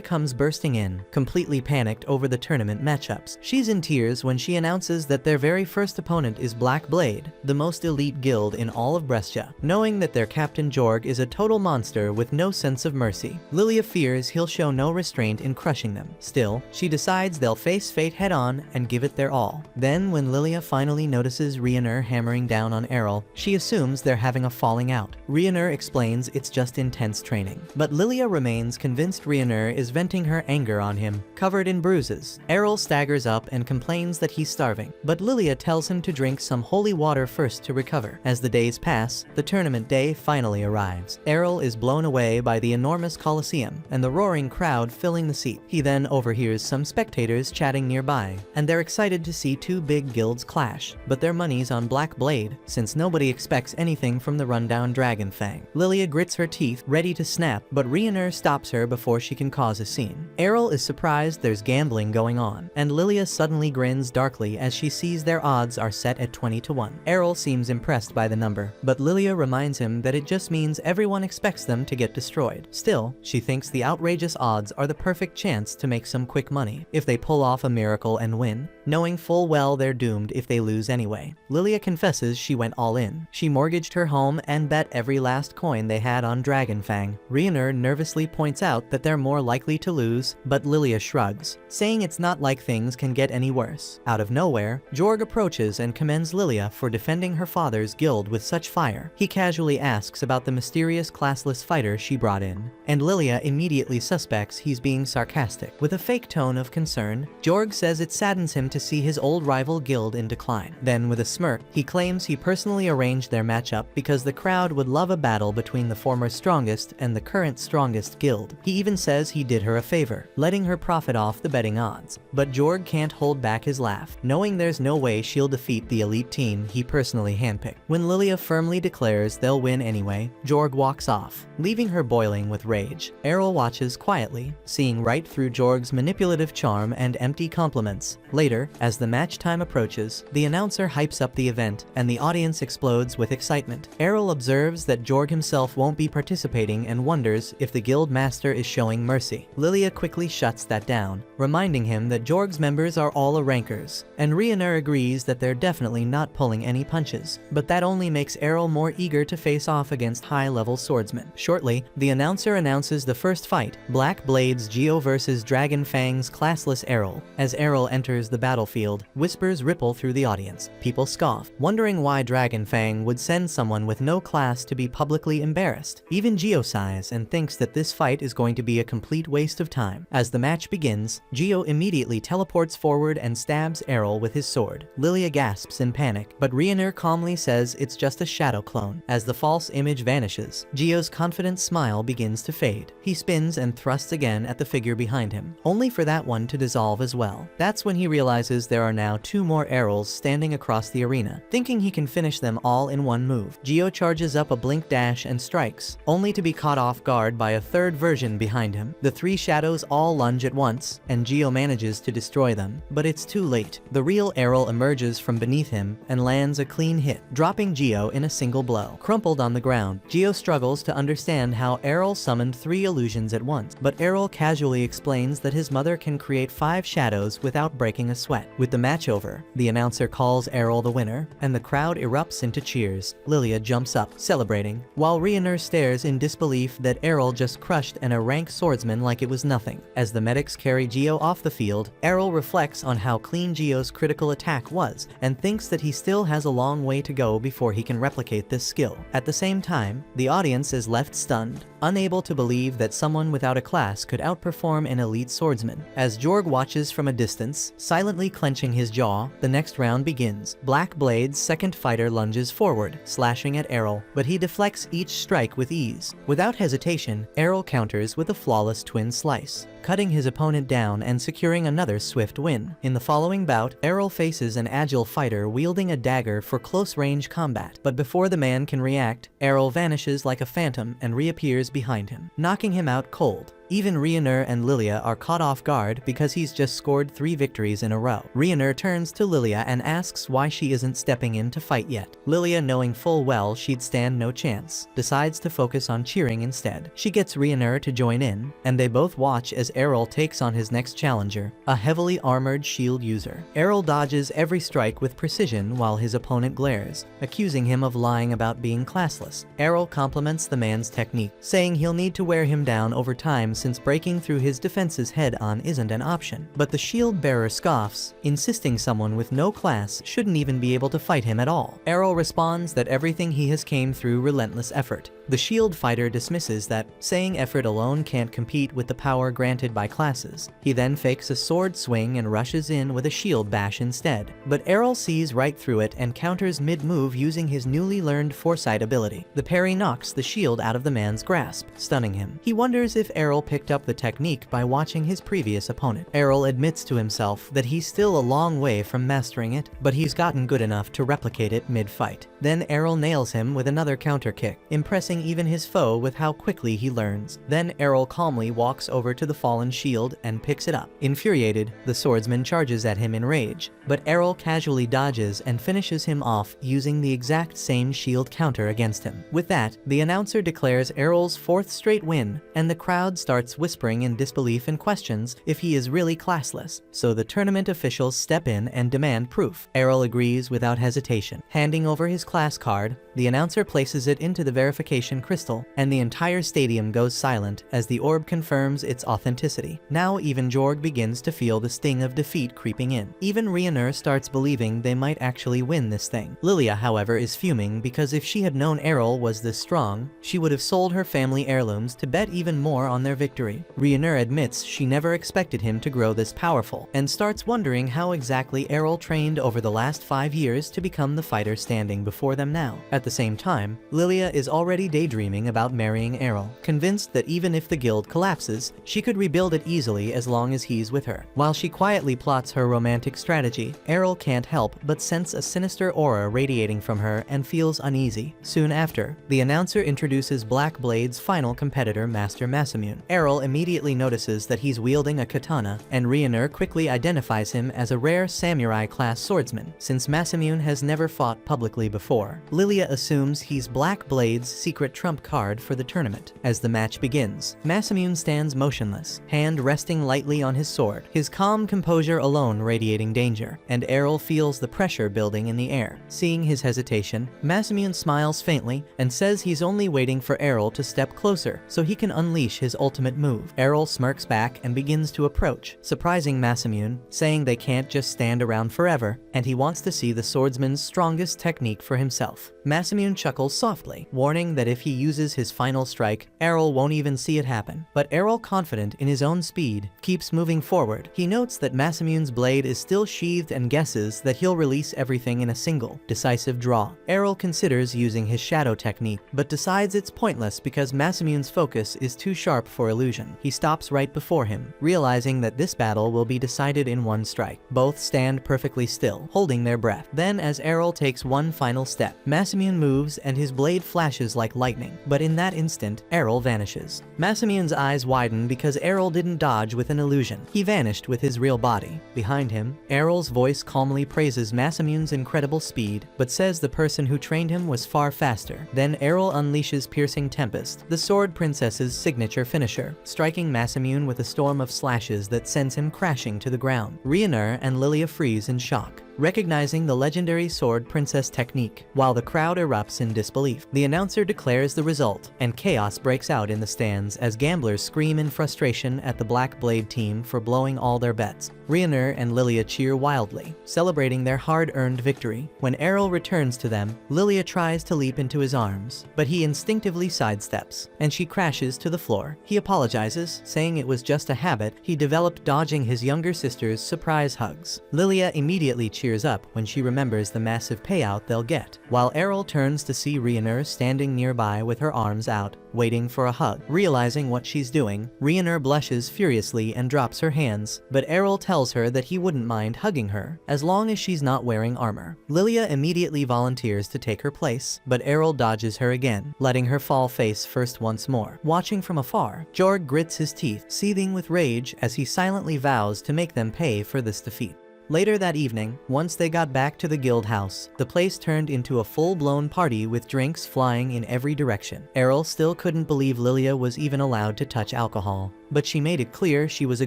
comes bursting in, completely panicked over the tournament matchups. She's in tears when she announces that their very first opponent is Black Blade, the most elite guild in all of Brescia. Knowing that their captain Jorg is a total monster with no sense of mercy, Lilia fears he'll show no restraint in crushing them. Still, she decides they'll face fate head-on and give it their all. Then, when Lilia finally notices Rhaenyra hammering down on Errol, she assumes they're having a falling out. Rhaenyra explains it's just intense training, but Lilia remains convinced Rhaenyra is venting her anger on him, covered in bruises. Errol staggers up and complains that he's starving, but Lilia tells him to drink some holy water first to recover. As the days pass, the tournament day finally arrives. Errol is blown away by the enormous coliseum and the roaring crowd filling the seat. He then overhears some spectators chatting nearby, and they're excited to see two big guilds clash, but their money's on Black Blade, since nobody expects anything from the rundown Dragonfang. Lilia grits her teeth, ready to snap, but Rhaenyra stops her before she can cause a scene. Errol is surprised there's gambling going on, and Lilia suddenly grins darkly as she sees their odds are set at 20-1. Errol seems impressed by the number, but Lilia reminds him that it just means everyone expects them to get destroyed. Still, she thinks the outrageous odds are the perfect chance to make some quick money if they pull off a miracle and win, knowing full well they're doomed if they lose anyway. Lilia confesses she went all in. She mortgaged her home and bet every last coin they had on Dragonfang. Rhaenyra nervously points out that they're more likely to lose, but Lilia shrugs, saying it's not like things can get any worse. Out of nowhere, Jorg approaches and commends Lilia for defending her father's guild with such fire. He casually asks about the mysterious classless fighter she brought in, and Lilia immediately suspects he's being sarcastic. With a fake tone of concern, Jorg says it saddens him to see his old rival guild in decline. Then, with a smirk, he claims he personally arranged their matchup because the crowd would love a battle between the former strongest and the current strongest guild. He even says he did her a favor, letting her profit off the betting odds. But Jorg can't hold back his laugh, knowing there's no way she'll defeat the elite team he personally handpicked. When Lilia firmly declares they'll win anyway, Jorg walks off, leaving her boiling with rage. Errol watches quietly, seeing right through Jorg's manipulative charm and empty compliments. Later, as the match time approaches, the announcer hypes up the event, and the audience explodes with excitement. Errol observes that Jorg himself won't be participating and wonders if the guild master is showing mercy. Lilia quickly shuts that down, reminding him that Jorg's members are all rankers, and Rhaenyra agrees that they're definitely not pulling any punches. But that only makes Errol more eager to face off against high-level swordsmen. Shortly, the announcer announces the first fight, Black Blade's Geo versus Dragonfang's classless Errol. As Errol enters the battlefield, whispers ripple through the audience. People scoff, wondering why Dragonfang would send someone with no class to be publicly embarrassed. Even Geo sighs and thinks that this fight is going to be a complete waste of time. As the match begins, Geo immediately teleports forward and stabs Errol with his sword. Lilia gasps in panic, but Rhaenyra calmly says it's just a shadow clone. As the false image vanishes, Geo's confident smile begins to fade. He spins and thrusts again at the figure behind him, only for that one to dissolve as well. That's when he realizes there are now two more Errols standing across the arena. Thinking he can finish them all in one move, Geo charges up a blink dash and strikes, only to be caught off guard by a third version behind him. The three shadows all lunge at once, and Geo manages to destroy them, but it's too late. The real Errol emerges from beneath him and lands a clean hit, dropping Geo in a single blow. Crumpled on the ground, Geo struggles to understand how Errol summoned three illusions at once, but Errol casually explains that his mother can create 5 shadows without breaking a sweat. With the match over, the announcer calls Errol the winner, and the crowd erupts into cheers. Lilia jumps up, celebrating, while Rhaenyra stares stares in disbelief that Errol just crushed an rank swordsman like it was nothing. As the medics carry Geo off the field, Errol reflects on how clean Geo's critical attack was and thinks that he still has a long way to go before he can replicate this skill. At the same time, the audience is left stunned, unable to believe that someone without a class could outperform an elite swordsman. As Jorg watches from a distance, silently clenching his jaw, the next round begins. Black Blade's second fighter lunges forward, slashing at Errol, but he deflects each strike with ease. Without hesitation, Errol counters with a flawless twin slice, cutting his opponent down and securing another swift win. In the following bout, Errol faces an agile fighter wielding a dagger for close-range combat, but before the man can react, Errol vanishes like a phantom and reappears behind him, knocking him out cold. Even Ryunur and Lilia are caught off guard because he's just scored 3 victories in a row. Ryunur turns to Lilia and asks why she isn't stepping in to fight yet. Lilia, knowing full well she'd stand no chance, decides to focus on cheering instead. She gets Ryunur to join in, and they both watch as Errol takes on his next challenger, a heavily armored shield user. Errol dodges every strike with precision while his opponent glares, accusing him of lying about being classless. Errol compliments the man's technique, saying he'll need to wear him down over time since breaking through his defenses head-on isn't an option. But the shield bearer scoffs, insisting someone with no class shouldn't even be able to fight him at all. Errol responds that everything he has came through relentless effort. The shield fighter dismisses that, saying effort alone can't compete with the power granted by classes. He then fakes a sword swing and rushes in with a shield bash instead. But Errol sees right through it and counters mid-move using his newly learned foresight ability. The parry knocks the shield out of the man's grasp, stunning him. He wonders if Errol picked up the technique by watching his previous opponent. Errol admits to himself that he's still a long way from mastering it, but he's gotten good enough to replicate it mid-fight. Then Errol nails him with another counter kick, impressing even his foe with how quickly he learns. Then Errol calmly walks over to the fallen shield and picks it up. Infuriated, the swordsman charges at him in rage, but Errol casually dodges and finishes him off using the exact same shield counter against him. With that, the announcer declares Errol's 4th straight win, and the crowd starts whispering in disbelief and questions if he is really classless. So the tournament officials step in and demand proof. Errol agrees without hesitation. Handing over his class card, the announcer places it into the verification crystal, and the entire stadium goes silent as the orb confirms its authenticity. Now even Jorg begins to feel the sting of defeat creeping in. Even Ryunur starts believing they might actually win this thing. Lilia, however, is fuming because if she had known Errol was this strong, she would have sold her family heirlooms to bet even more on their victory. Ryunur admits she never expected him to grow this powerful, and starts wondering how exactly Errol trained over the last 5 years to become the fighter standing before them now. At the same time, Lilia is already daydreaming about marrying Errol, convinced that even if the guild collapses, she could rebuild it easily as long as he's with her. While she quietly plots her romantic strategy, Errol can't help but sense a sinister aura radiating from her and feels uneasy. Soon after, the announcer introduces Black Blade's final competitor, Master Masamune. Errol immediately notices that he's wielding a katana, and Ryunur quickly identifies him as a rare samurai-class swordsman, since Masamune has never fought publicly before. Lilia assumes he's Black Blade's secret trump card for the tournament. As the match begins, Masamune stands motionless, hand resting lightly on his sword, his calm composure alone radiating danger, and Errol feels the pressure building in the air. Seeing his hesitation, Masamune smiles faintly and says he's only waiting for Errol to step closer so he can unleash his ultimate move. Errol smirks back and begins to approach, surprising Masamune, saying they can't just stand around forever, and he wants to see the swordsman's strongest technique for himself. Masamune chuckles softly, warning that if he uses his final strike, Errol won't even see it happen. But Errol, confident in his own speed, keeps moving forward. He notes that Masamune's blade is still sheathed and guesses that he'll release everything in a single, decisive draw. Errol considers using his shadow technique, but decides it's pointless because Masamune's focus is too sharp for illusion. He stops right before him, realizing that this battle will be decided in one strike. Both stand perfectly still, holding their breath. Then, as Errol takes one final step, Masamune moves and his blade flashes like lightning, but in that instant, Errol vanishes. Masamune's eyes widen because Errol didn't dodge with an illusion. He vanished with his real body. Behind him, Errol's voice calmly praises Masamune's incredible speed, but says the person who trained him was far faster. Then Errol unleashes Piercing Tempest, the Sword Princess's signature finisher, striking Masamune with a storm of slashes that sends him crashing to the ground. Ryunur and Lilia freeze in shock. recognizing the legendary sword princess technique. While the crowd erupts in disbelief, the announcer declares the result, and chaos breaks out in the stands as gamblers scream in frustration at the Black Blade team for blowing all their bets. Rioner and Lilia cheer wildly, celebrating their hard-earned victory. When Errol returns to them, Lilia tries to leap into his arms, but he instinctively sidesteps, and she crashes to the floor. He apologizes, saying it was just a habit he developed dodging his younger sister's surprise hugs. Lilia immediately cheers up when she remembers the massive payout they'll get, while Errol turns to see Rioner standing nearby with her arms out, waiting for a hug. Realizing what she's doing, Rioner blushes furiously and drops her hands, but Errol tells her that he wouldn't mind hugging her, as long as she's not wearing armor. Lilia immediately volunteers to take her place, but Errol dodges her again, letting her fall face first once more. Watching from afar, Jorg grits his teeth, seething with rage as he silently vows to make them pay for this defeat. Later that evening, once they got back to the guild house, the place turned into a full-blown party with drinks flying in every direction. Errol still couldn't believe Lilia was even allowed to touch alcohol, but she made it clear she was a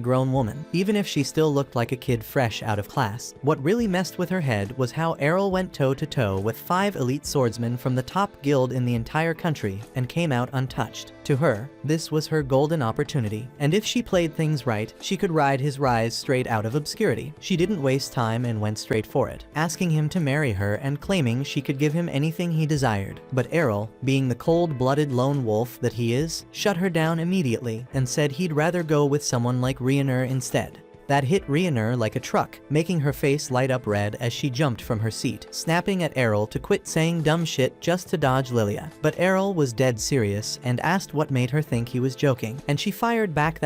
grown woman, even if she still looked like a kid fresh out of class. What really messed with her head was how Errol went toe-to-toe with 5 elite swordsmen from the top guild in the entire country and came out untouched. To her, this was her golden opportunity, and if she played things right, she could ride his rise straight out of obscurity. She didn't waste time and went straight for it, asking him to marry her and claiming she could give him anything he desired. But Errol, being the cold-blooded lone wolf that he is, shut her down immediately and said he'd rather go with someone like Rioner instead. That hit Rioner like a truck, making her face light up red as she jumped from her seat, snapping at Errol to quit saying dumb shit just to dodge Lilia. But Errol was dead serious and asked what made her think he was joking, and she fired back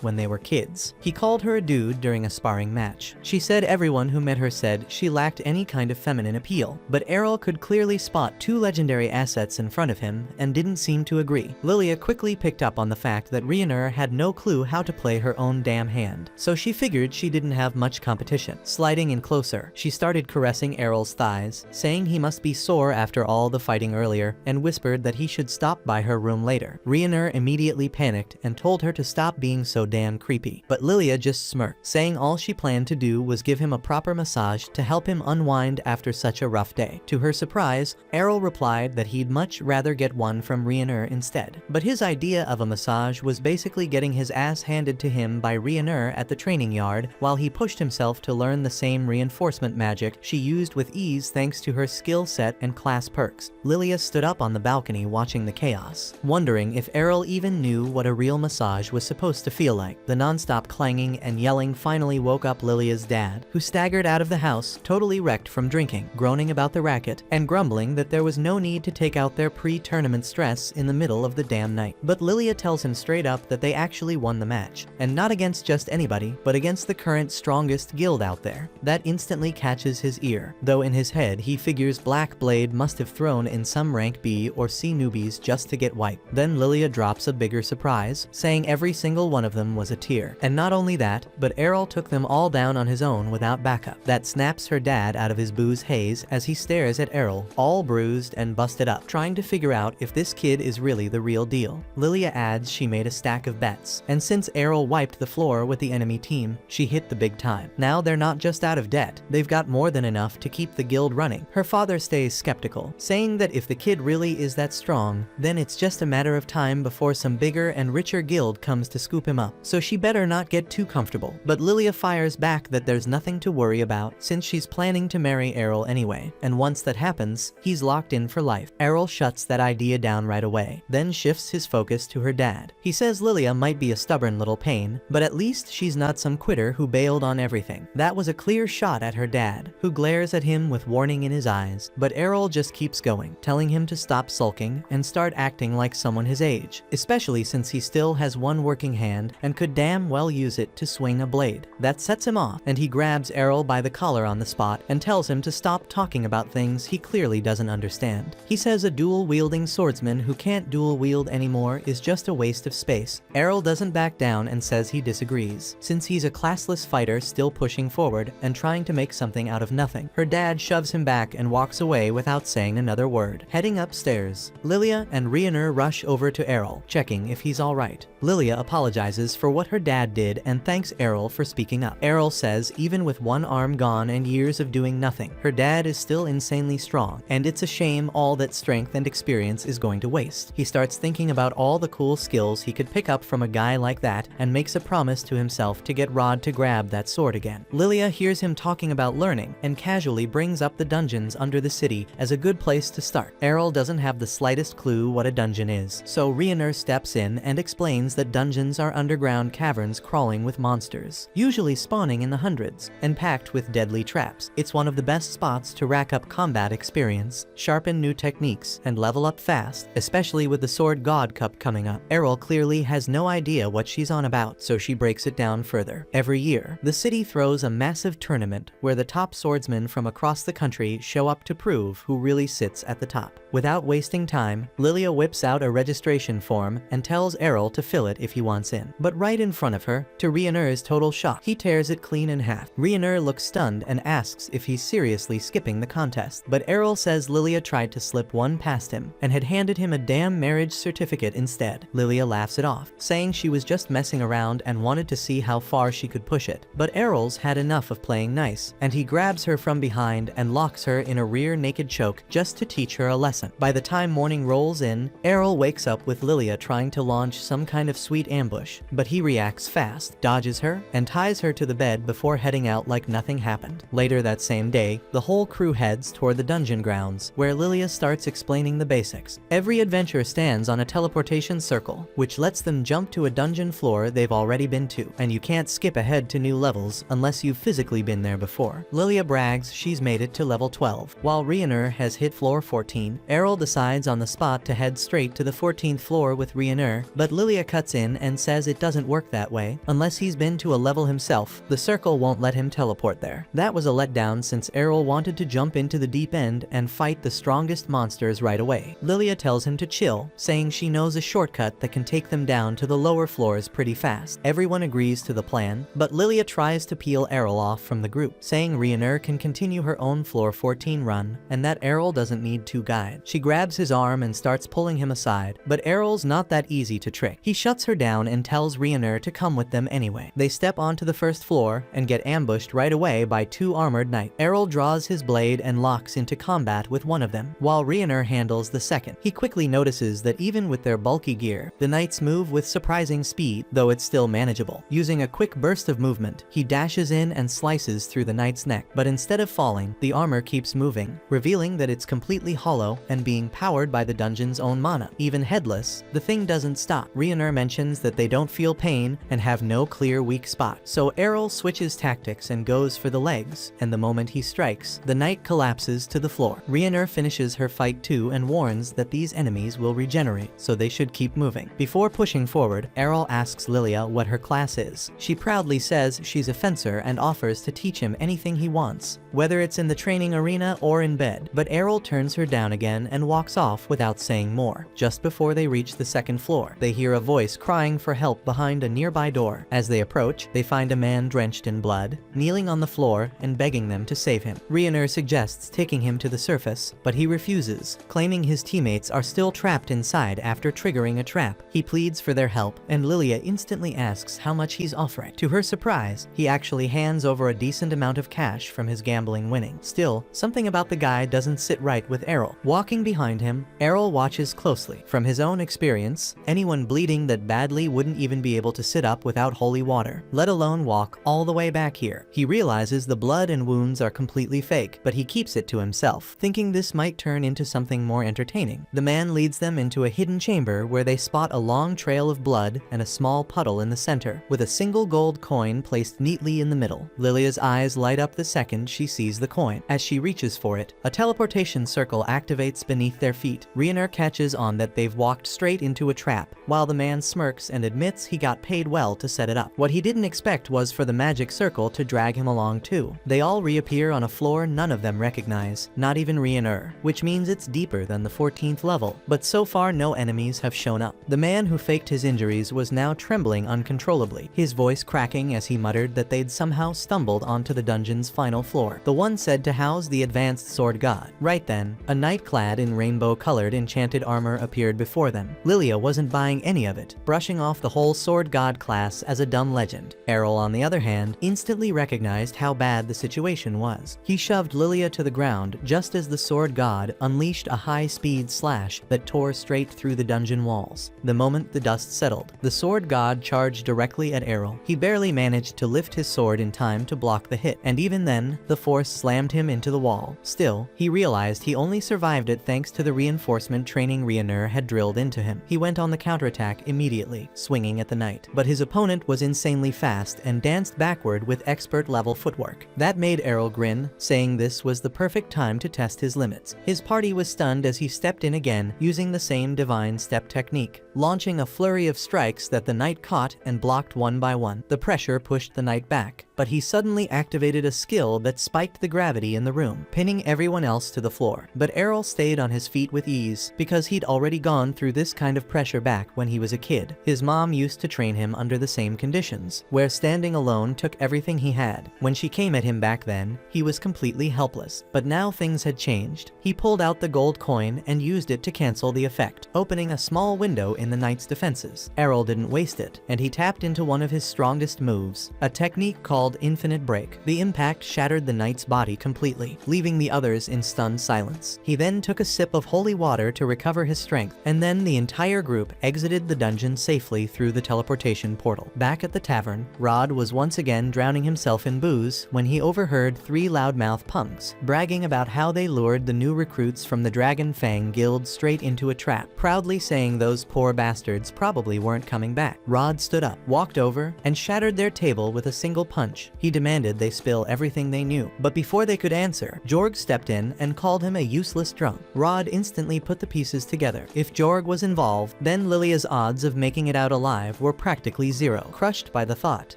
when they were kids. He called her a dude during a sparring match. She said everyone who met her said she lacked any kind of feminine appeal, but Errol could clearly spot 2 legendary assets in front of him and didn't seem to agree. Lilia quickly picked up on the fact that Rioner had no clue how to play her own damn hand, so she figured she didn't have much competition. Sliding in closer, she started caressing Errol's thighs, saying he must be sore after all the fighting earlier, and whispered that he should stop by her room later. Rioner immediately panicked and told her to stop being so damn creepy, but Lilia just smirked, saying all she planned to do was give him a proper massage to help him unwind after such a rough day. To her surprise, Errol replied that he'd much rather get one from Rioner instead, but his idea of a massage was basically getting his ass handed to him by Rioner at the training yard while he pushed himself to learn the same reinforcement magic she used with ease thanks to her skill set and class perks. Lilia stood up on the balcony watching the chaos, wondering if Errol even knew what a real massage was supposed to feel like. The non-stop clanging and yelling finally woke up Lilia's dad, who staggered out of the house, totally wrecked from drinking, groaning about the racket, and grumbling that there was no need to take out their pre-tournament stress in the middle of the damn night. But Lilia tells him straight up that they actually won the match, and not against just anybody, but against the current strongest guild out there. That instantly catches his ear, though in his head he figures Black Blade must have thrown in some rank B or C newbies just to get wiped. Then Lilia drops a bigger surprise, saying every single one of them was a tier. And not only that, but Errol took them all down on his own without backup. That snaps her dad out of his booze haze as he stares at Errol, all bruised and busted up, trying to figure out if this kid is really the real deal. Lilia adds she made a stack of bets, and since Errol wiped the floor with the enemy team, she hit the big time. Now they're not just out of debt, they've got more than enough to keep the guild running. Her father stays skeptical, saying that if the kid really is that strong, then it's just a matter of time before some bigger and richer guild comes to scoop him up, so she better not get too comfortable. But Lilia fires back that there's nothing to worry about since she's planning to marry Errol anyway, and once that happens, he's locked in for life. Errol shuts that idea down right away, then shifts his focus to her dad. He says Lilia might be a stubborn little pain, but at least she's not some quitter who bailed on everything. That was a clear shot at her dad, who glares at him with warning in his eyes, but Errol just keeps going, telling him to stop sulking and start acting like someone his age, especially since he still has one working hand and could damn well use it to swing a blade. That sets him off, and he grabs Errol by the collar on the spot and tells him to stop talking about things he clearly doesn't understand. He says a dual-wielding swordsman who can't dual-wield anymore is just a waste of space. Errol doesn't back down and says he disagrees, since he's a classless fighter still pushing forward and trying to make something out of nothing. Her dad shoves him back and walks away without saying another word. Heading upstairs, Lilia and Rhiannon rush over to Errol, checking if he's alright. Lilia apologizes for what her dad did and thanks Errol for speaking up. Errol says even with one arm gone and years of doing nothing, her dad is still insanely strong, and it's a shame all that strength and experience is going to waste. He starts thinking about all the cool skills he could pick up from a guy like that and makes a promise to himself to get Rod to grab that sword again. Lilia hears him talking about learning and casually brings up the dungeons under the city as a good place to start. Errol doesn't have the slightest clue what a dungeon is, so Rhiannon steps in and explains that dungeons are underground caverns crawling with monsters, usually spawning in the hundreds, and packed with deadly traps. It's one of the best spots to rack up combat experience, sharpen new techniques, and level up fast, especially with the Sword God Cup coming up. Errol clearly has no idea what she's on about, so she breaks it down further. Every year, the city throws a massive tournament where the top swordsmen from across the country show up to prove who really sits at the top. Without wasting time, Lilia whips out a registration form and tells Errol to fill it if he wants in. But right in front of her, to Rhiannon's total shock, he tears it clean in half. Rhiannon looks stunned and asks if he's seriously skipping the contest, but Errol says Lilia tried to slip one past him and had handed him a damn marriage certificate instead. Lilia laughs it off, saying she was just messing around and wanted to see how far she could push it. But Errol's had enough of playing nice, and he grabs her from behind and locks her in a rear naked choke just to teach her a lesson. By the time morning rolls in, Errol wakes up with Lilia trying to launch some kind of sweet ambush, but he reacts fast, dodges her, and ties her to the bed before heading out like nothing happened. Later that same day, the whole crew heads toward the dungeon grounds, where Lilia starts explaining the basics. Every adventure stands on a teleportation circle, which lets them jump to a dungeon floor they've already been to, and you can't skip ahead to new levels unless you've physically been there before. Lilia brags she's made it to level 12, while Rhiannon has hit floor 14. Errol decides on the spot to head straight to the 14th floor with Rhiannon, but Lilia cuts in and says it doesn't work that way. Unless he's been to a level himself, the circle won't let him teleport there. That was a letdown since Errol wanted to jump into the deep end and fight the strongest monsters right away. Lilia tells him to chill, saying she knows a shortcut that can take them down to the lower floors pretty fast. Everyone agrees to the plan, but Lilia tries to peel Errol off from the group, saying Rhiannon can continue her own floor 14 run, and that Errol doesn't need two guides. She grabs his arm and starts pulling him aside, but Errol's not that easy to trick. He shuts her down and tells Rhiannon to come with them anyway. They step onto the first floor and get ambushed right away by two armored knights. Errol draws his blade and locks into combat with one of them, while Rhiannon handles the second. He quickly notices that even with their bulky gear, the knights move with surprising speed, though it's still manageable. Using a quick burst of movement, he dashes in and slices through the knight's neck, but instead of falling, the armor keeps moving, revealing that it's completely hollow and being powered by the dungeon's own mana. Even headless, the thing doesn't stop. Rhiannon mentions that they don't feel pain and have no clear weak spot, so Errol switches tactics and goes for the legs, and the moment he strikes, the knight collapses to the floor. Rhiannon finishes her fight too and warns that these enemies will regenerate, so they should keep moving. Before pushing forward, Errol asks Lilia what her class is. She proudly says she's a fencer and offers to teach him anything he wants, whether it's in the training arena or in bed, but Errol turns her down again and walks off without saying more. Just before they reach the second floor, they hear a voice crying for help behind a nearby door. As they approach, they find a man drenched in blood, kneeling on the floor and begging them to save him. Rhiannon suggests taking him to the surface, but he refuses, claiming his teammates are still trapped inside after triggering a trap. He pleads for their help, and Lilia instantly asks how much he's offering. To her surprise, he actually hands over a decent amount of cash from his gambling winnings. Still, something about the guy doesn't sit right with Errol. Walking behind him, Errol watches closely. From his own experience, anyone bleeding that badly wouldn't even be able to sit up without holy water, let alone walk all the way back here. He realizes the blood and wounds are completely fake, but he keeps it to himself, thinking this might turn into something more entertaining. The man leads them into a hidden chamber where they spot a long trail of blood and a small puddle in the center, with a single gold coin placed neatly in the middle. Lilia's eyes light up the second she sees the coin. As she reaches for it, a teleportation circle activates beneath their feet. Rhiannon catches on that they've walked straight into a trap, while the man smirks and admits he got paid well to set it up. What he didn't expect was for the magic circle to drag him along too. They all reappear on a floor none of them recognize, not even Rhiannon, which means it's deeper than the 14th level, but so far no enemies have shown up. The man who faked his injuries was now trembling uncontrollably. His voice cracks cracking as he muttered that they'd somehow stumbled onto the dungeon's final floor, the one said to house the advanced sword god. Right then, a knight clad in rainbow-colored enchanted armor appeared before them. Lilia wasn't buying any of it, brushing off the whole sword god class as a dumb legend. Errol, on the other hand, instantly recognized how bad the situation was. He shoved Lilia to the ground just as the sword god unleashed a high-speed slash that tore straight through the dungeon walls. The moment the dust settled, the sword god charged directly at Errol. He barely managed to lift his sword in time to block the hit, and even then, the force slammed him into the wall. Still, he realized he only survived it thanks to the reinforcement training Rionur had drilled into him. He went on the counterattack immediately, swinging at the knight. But his opponent was insanely fast and danced backward with expert-level footwork. That made Errol grin, saying this was the perfect time to test his limits. His party was stunned as he stepped in again, using the same divine step technique, launching a flurry of strikes that the knight caught and blocked one by one. The pressure pushed the knight back, but he suddenly activated a skill that spiked the gravity in the room, pinning everyone else to the floor. But Errol stayed on his feet with ease, because he'd already gone through this kind of pressure back when he was a kid. His mom used to train him under the same conditions, where standing alone took everything he had. When she came at him back then, he was completely helpless. But now things had changed. He pulled out the gold coin and used it to cancel the effect, opening a small window in the knight's defenses. Errol didn't waste it, and he tapped into one of his strongest moves, a technique called Infinite Break. The impact shattered the knight's body completely, leaving the others in stunned silence. He then took a sip of holy water to recover his strength, and then the entire group exited the dungeon safely through the teleportation portal. Back at the tavern, Rod was once again drowning himself in booze when he overheard three loudmouth punks bragging about how they lured the new recruits from the Dragon Fang Guild straight into a trap, proudly saying those poor bastards probably weren't coming back. Rod stood up, walked over, and shattered their table with a single punch. He demanded they spill everything they knew. But before they could answer, Jorg stepped in and called him a useless drunk. Rod instantly put the pieces together. If Jorg was involved, then Lilia's odds of making it out alive were practically zero. Crushed by the thought,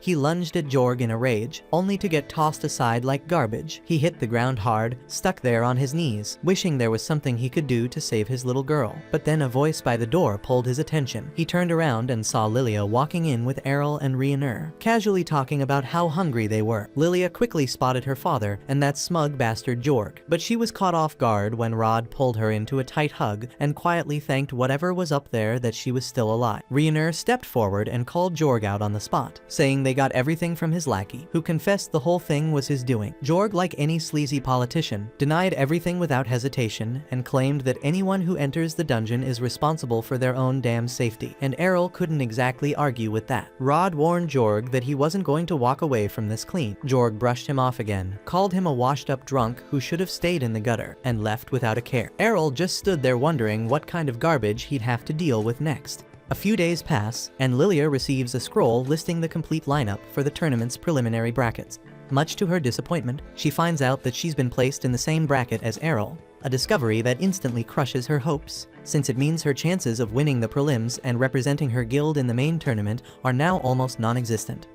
he lunged at Jorg in a rage, only to get tossed aside like garbage. He hit the ground hard, stuck there on his knees, wishing there was something he could do to save his little girl. But then a voice by the door pulled his attention. He turned around and saw Lilia walking in with Errol and Rionur, casually talking about how hungry they were. Lilia quickly spotted her father and that smug bastard Jorg, but she was caught off guard when Rod pulled her into a tight hug and quietly thanked whatever was up there that she was still alive. Rionur stepped forward and called Jorg out on the spot, saying they got everything from his lackey, who confessed the whole thing was his doing. Jorg, like any sleazy politician, denied everything without hesitation and claimed that anyone who enters the dungeon is responsible for their own damn safety, and Errol couldn't exactly argue with that. Rod warned Jorg that he wasn't going to walk away from this clean. Jorg brushed him off again, called him a washed-up drunk who should have stayed in the gutter, and left without a care. Errol just stood there wondering what kind of garbage he'd have to deal with next. A few days pass, and Lilia receives a scroll listing the complete lineup for the tournament's preliminary brackets. Much to her disappointment, she finds out that she's been placed in the same bracket as Errol, a discovery that instantly crushes her hopes, since it means her chances of winning the prelims and representing her guild in the main tournament are now almost non-existent.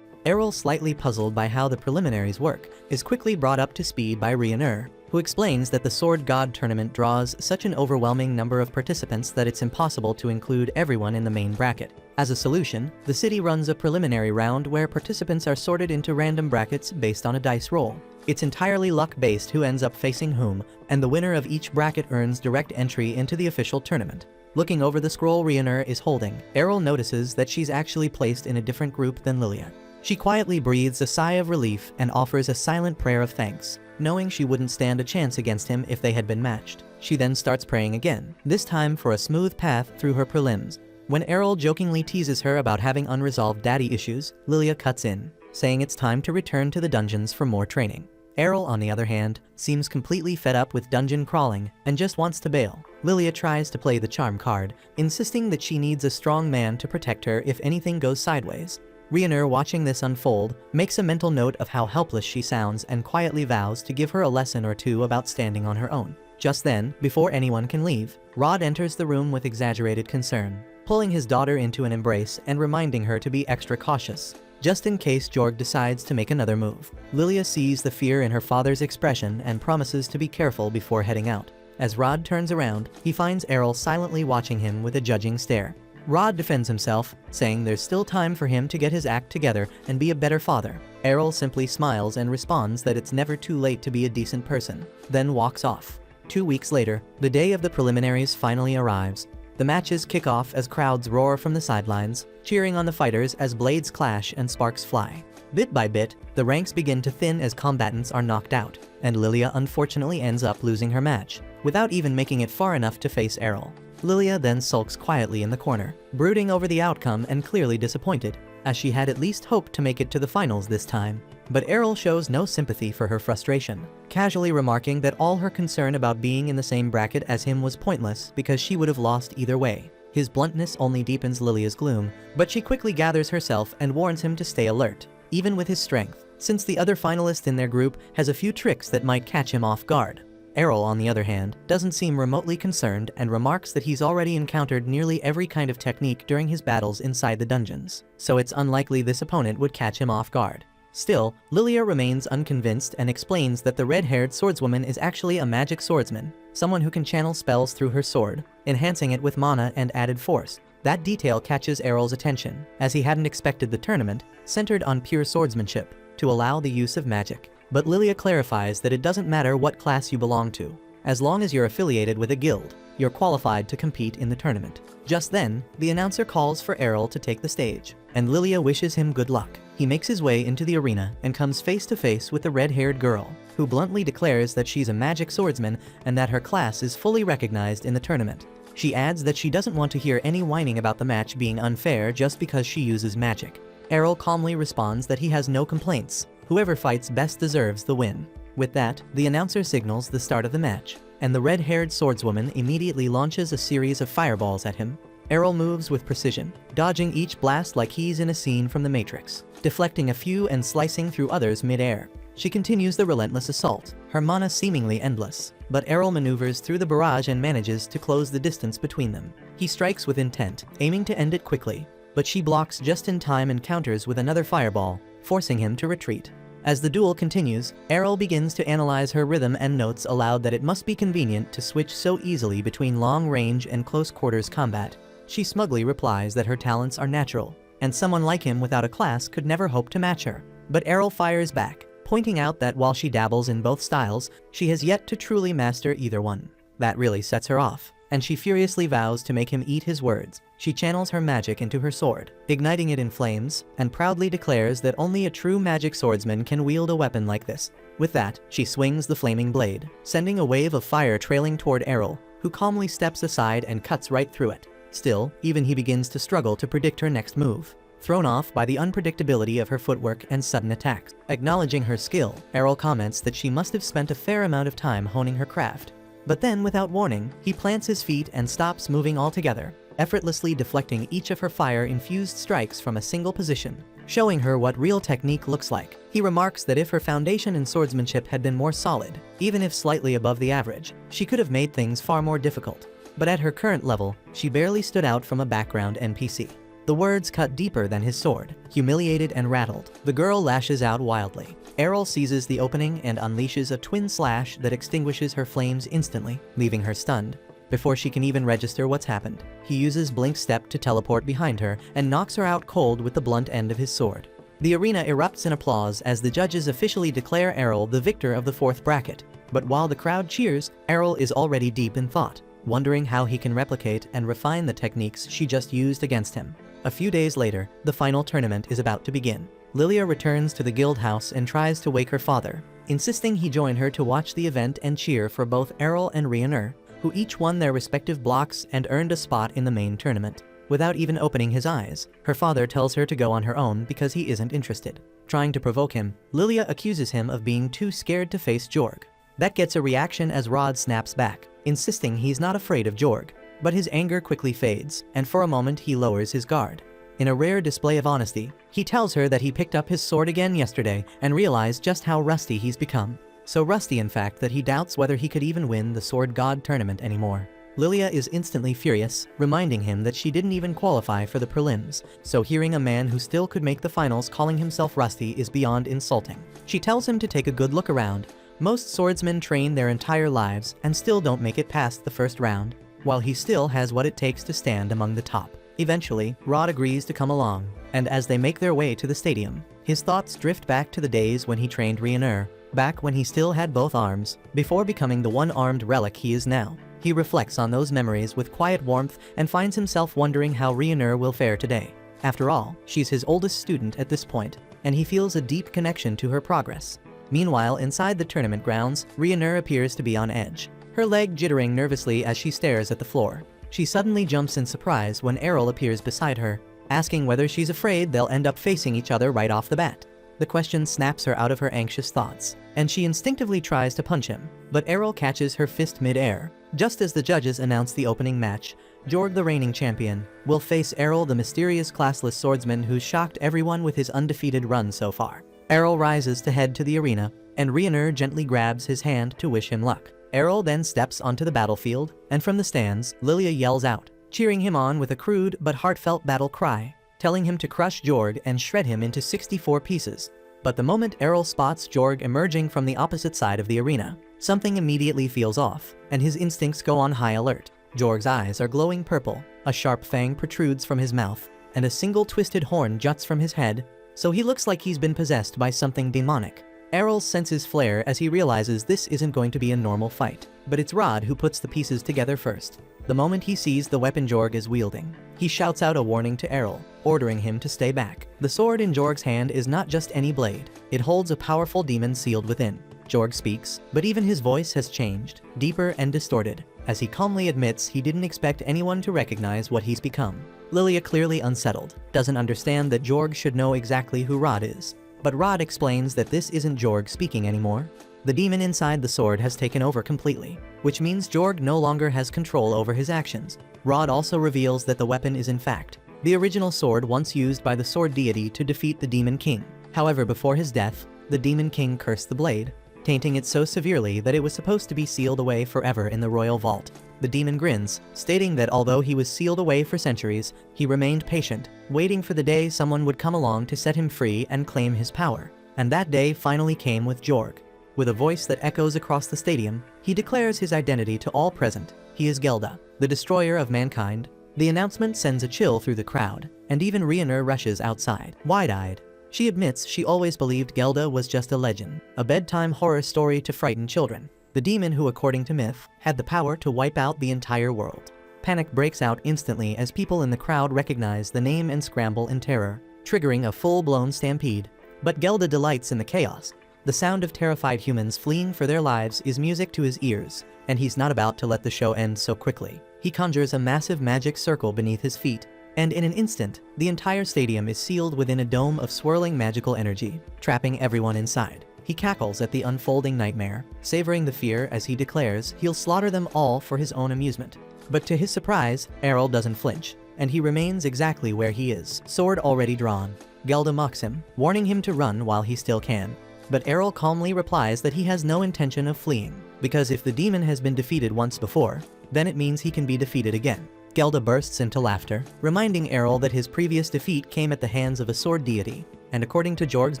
Errol, slightly puzzled by how the preliminaries work, is quickly brought up to speed by Rionur, who explains that the Sword God tournament draws such an overwhelming number of participants that it's impossible to include everyone in the main bracket. As a solution, the city runs a preliminary round where participants are sorted into random brackets based on a dice roll. It's entirely luck-based who ends up facing whom, and the winner of each bracket earns direct entry into the official tournament. Looking over the scroll Rionur is holding, Errol notices that she's actually placed in a different group than Lilia. She quietly breathes a sigh of relief and offers a silent prayer of thanks, knowing she wouldn't stand a chance against him if they had been matched. She then starts praying again, this time for a smooth path through her prelims. When Errol jokingly teases her about having unresolved daddy issues, Lilia cuts in, saying it's time to return to the dungeons for more training. Errol, on the other hand, seems completely fed up with dungeon crawling and just wants to bail. Lilia tries to play the charm card, insisting that she needs a strong man to protect her if anything goes sideways. Rionur, watching this unfold, makes a mental note of how helpless she sounds and quietly vows to give her a lesson or two about standing on her own. Just then, before anyone can leave, Rod enters the room with exaggerated concern, pulling his daughter into an embrace and reminding her to be extra cautious, just in case Jorg decides to make another move. Lilia sees the fear in her father's expression and promises to be careful before heading out. As Rod turns around, he finds Errol silently watching him with a judging stare. Rod defends himself, saying there's still time for him to get his act together and be a better father. Errol simply smiles and responds that it's never too late to be a decent person, then walks off. 2 weeks later, the day of the preliminaries finally arrives. The matches kick off as crowds roar from the sidelines, cheering on the fighters as blades clash and sparks fly. Bit by bit, the ranks begin to thin as combatants are knocked out, and Lilia unfortunately ends up losing her match, without even making it far enough to face Errol. Lilia then sulks quietly in the corner, brooding over the outcome and clearly disappointed, as she had at least hoped to make it to the finals this time. But Errol shows no sympathy for her frustration, casually remarking that all her concern about being in the same bracket as him was pointless because she would have lost either way. His bluntness only deepens Lilia's gloom, but she quickly gathers herself and warns him to stay alert, even with his strength, since the other finalist in their group has a few tricks that might catch him off guard. Errol, on the other hand, doesn't seem remotely concerned and remarks that he's already encountered nearly every kind of technique during his battles inside the dungeons, so it's unlikely this opponent would catch him off guard. Still, Lilia remains unconvinced and explains that the red-haired swordswoman is actually a magic swordsman, someone who can channel spells through her sword, enhancing it with mana and added force. That detail catches Errol's attention, as he hadn't expected the tournament, centered on pure swordsmanship, to allow the use of magic. But Lilia clarifies that it doesn't matter what class you belong to. As long as you're affiliated with a guild, you're qualified to compete in the tournament. Just then, the announcer calls for Errol to take the stage, and Lilia wishes him good luck. He makes his way into the arena and comes face to face with the red-haired girl, who bluntly declares that she's a magic swordsman and that her class is fully recognized in the tournament. She adds that she doesn't want to hear any whining about the match being unfair just because she uses magic. Errol calmly responds that he has no complaints. Whoever fights best deserves the win. With that, the announcer signals the start of the match, and the red-haired swordswoman immediately launches a series of fireballs at him. Errol moves with precision, dodging each blast like he's in a scene from The Matrix, deflecting a few and slicing through others mid-air. She continues the relentless assault, her mana seemingly endless, but Errol maneuvers through the barrage and manages to close the distance between them. He strikes with intent, aiming to end it quickly, but she blocks just in time and counters with another fireball, forcing him to retreat. As the duel continues, Errol begins to analyze her rhythm and notes aloud that it must be convenient to switch so easily between long-range and close-quarters combat. She smugly replies that her talents are natural, and someone like him without a class could never hope to match her. But Errol fires back, pointing out that while she dabbles in both styles, she has yet to truly master either one. That really sets her off, and she furiously vows to make him eat his words. She channels her magic into her sword, igniting it in flames, and proudly declares that only a true magic swordsman can wield a weapon like this. With that, she swings the flaming blade, sending a wave of fire trailing toward Errol, who calmly steps aside and cuts right through it. Still, even he begins to struggle to predict her next move, thrown off by the unpredictability of her footwork and sudden attacks. Acknowledging her skill, Errol comments that she must have spent a fair amount of time honing her craft. But then, without warning, he plants his feet and stops moving altogether, effortlessly deflecting each of her fire-infused strikes from a single position, showing her what real technique looks like. He remarks that if her foundation in swordsmanship had been more solid, even if slightly above the average, she could have made things far more difficult. But at her current level, she barely stood out from a background NPC. The words cut deeper than his sword. Humiliated and rattled, the girl lashes out wildly. Errol seizes the opening and unleashes a twin slash that extinguishes her flames instantly, leaving her stunned. Before she can even register what's happened, he uses Blink's step to teleport behind her and knocks her out cold with the blunt end of his sword. The arena erupts in applause as the judges officially declare Errol the victor of the fourth bracket. But while the crowd cheers, Errol is already deep in thought, wondering how he can replicate and refine the techniques she just used against him. A few days later, the final tournament is about to begin. Lilia returns to the guild house and tries to wake her father, insisting he join her to watch the event and cheer for both Errol and Rhiannon, who each won their respective blocks and earned a spot in the main tournament. Without even opening his eyes, her father tells her to go on her own because he isn't interested. Trying to provoke him, Lilia accuses him of being too scared to face Jorg. That gets a reaction as Rod snaps back, insisting he's not afraid of Jorg. But his anger quickly fades, and for a moment he lowers his guard. In a rare display of honesty, he tells her that he picked up his sword again yesterday and realized just how rusty he's become. So rusty in fact that he doubts whether he could even win the Sword God tournament anymore. Lilia is instantly furious, reminding him that she didn't even qualify for the prelims, so hearing a man who still could make the finals calling himself rusty is beyond insulting. She tells him to take a good look around. Most swordsmen train their entire lives and still don't make it past the first round, while he still has what it takes to stand among the top. Eventually, Rod agrees to come along, and as they make their way to the stadium, his thoughts drift back to the days when he trained Ryuner, back when he still had both arms, before becoming the one-armed relic he is now. He reflects on those memories with quiet warmth and finds himself wondering how Ryuner will fare today. After all, she's his oldest student at this point, and he feels a deep connection to her progress. Meanwhile, inside the tournament grounds, Ryuner appears to be on edge, her leg jittering nervously as she stares at the floor. She suddenly jumps in surprise when Errol appears beside her, asking whether she's afraid they'll end up facing each other right off the bat. The question snaps her out of her anxious thoughts, and she instinctively tries to punch him, but Errol catches her fist mid-air. Just as the judges announce the opening match, Jorg, the reigning champion, will face Errol, the mysterious classless swordsman who's shocked everyone with his undefeated run so far. Errol rises to head to the arena, and Ryuner gently grabs his hand to wish him luck. Errol then steps onto the battlefield, and from the stands, Lilia yells out, cheering him on with a crude but heartfelt battle cry, telling him to crush Jorg and shred him into 64 pieces. But the moment Errol spots Jorg emerging from the opposite side of the arena, something immediately feels off, and his instincts go on high alert. Jorg's eyes are glowing purple, a sharp fang protrudes from his mouth, and a single twisted horn juts from his head, so he looks like he's been possessed by something demonic. Errol's senses flare as he realizes this isn't going to be a normal fight, but it's Rod who puts the pieces together first. The moment he sees the weapon Jorg is wielding, he shouts out a warning to Errol, ordering him to stay back. The sword in Jorg's hand is not just any blade, it holds a powerful demon sealed within. Jorg speaks, but even his voice has changed, deeper and distorted, as he calmly admits he didn't expect anyone to recognize what he's become. Lilia, clearly unsettled, doesn't understand that Jorg should know exactly who Rod is. But Rod explains that this isn't Jorg speaking anymore. The demon inside the sword has taken over completely, which means Jorg no longer has control over his actions. Rod also reveals that the weapon is in fact the original sword once used by the sword deity to defeat the Demon King. However, before his death, the Demon King cursed the blade, tainting it so severely that it was supposed to be sealed away forever in the royal vault. The demon grins, stating that although he was sealed away for centuries, he remained patient, waiting for the day someone would come along to set him free and claim his power. And that day finally came with Jorg. With a voice that echoes across the stadium, he declares his identity to all present. He is Gelda, the destroyer of mankind. The announcement sends a chill through the crowd, and even Ryuner rushes outside, wide-eyed. She admits she always believed Gelda was just a legend, a bedtime horror story to frighten children. The demon who, according to myth, had the power to wipe out the entire world. Panic breaks out instantly as people in the crowd recognize the name and scramble in terror, triggering a full-blown stampede. But Gelda delights in the chaos. The sound of terrified humans fleeing for their lives is music to his ears, and he's not about to let the show end so quickly. He conjures a massive magic circle beneath his feet, and in an instant, the entire stadium is sealed within a dome of swirling magical energy, trapping everyone inside. He cackles at the unfolding nightmare, savoring the fear as he declares he'll slaughter them all for his own amusement. But to his surprise, Errol doesn't flinch, and he remains exactly where he is, sword already drawn. Gelda mocks him, warning him to run while he still can. But Errol calmly replies that he has no intention of fleeing, because if the demon has been defeated once before, then it means he can be defeated again. Gelda bursts into laughter, reminding Errol that his previous defeat came at the hands of a sword deity, and according to Jorg's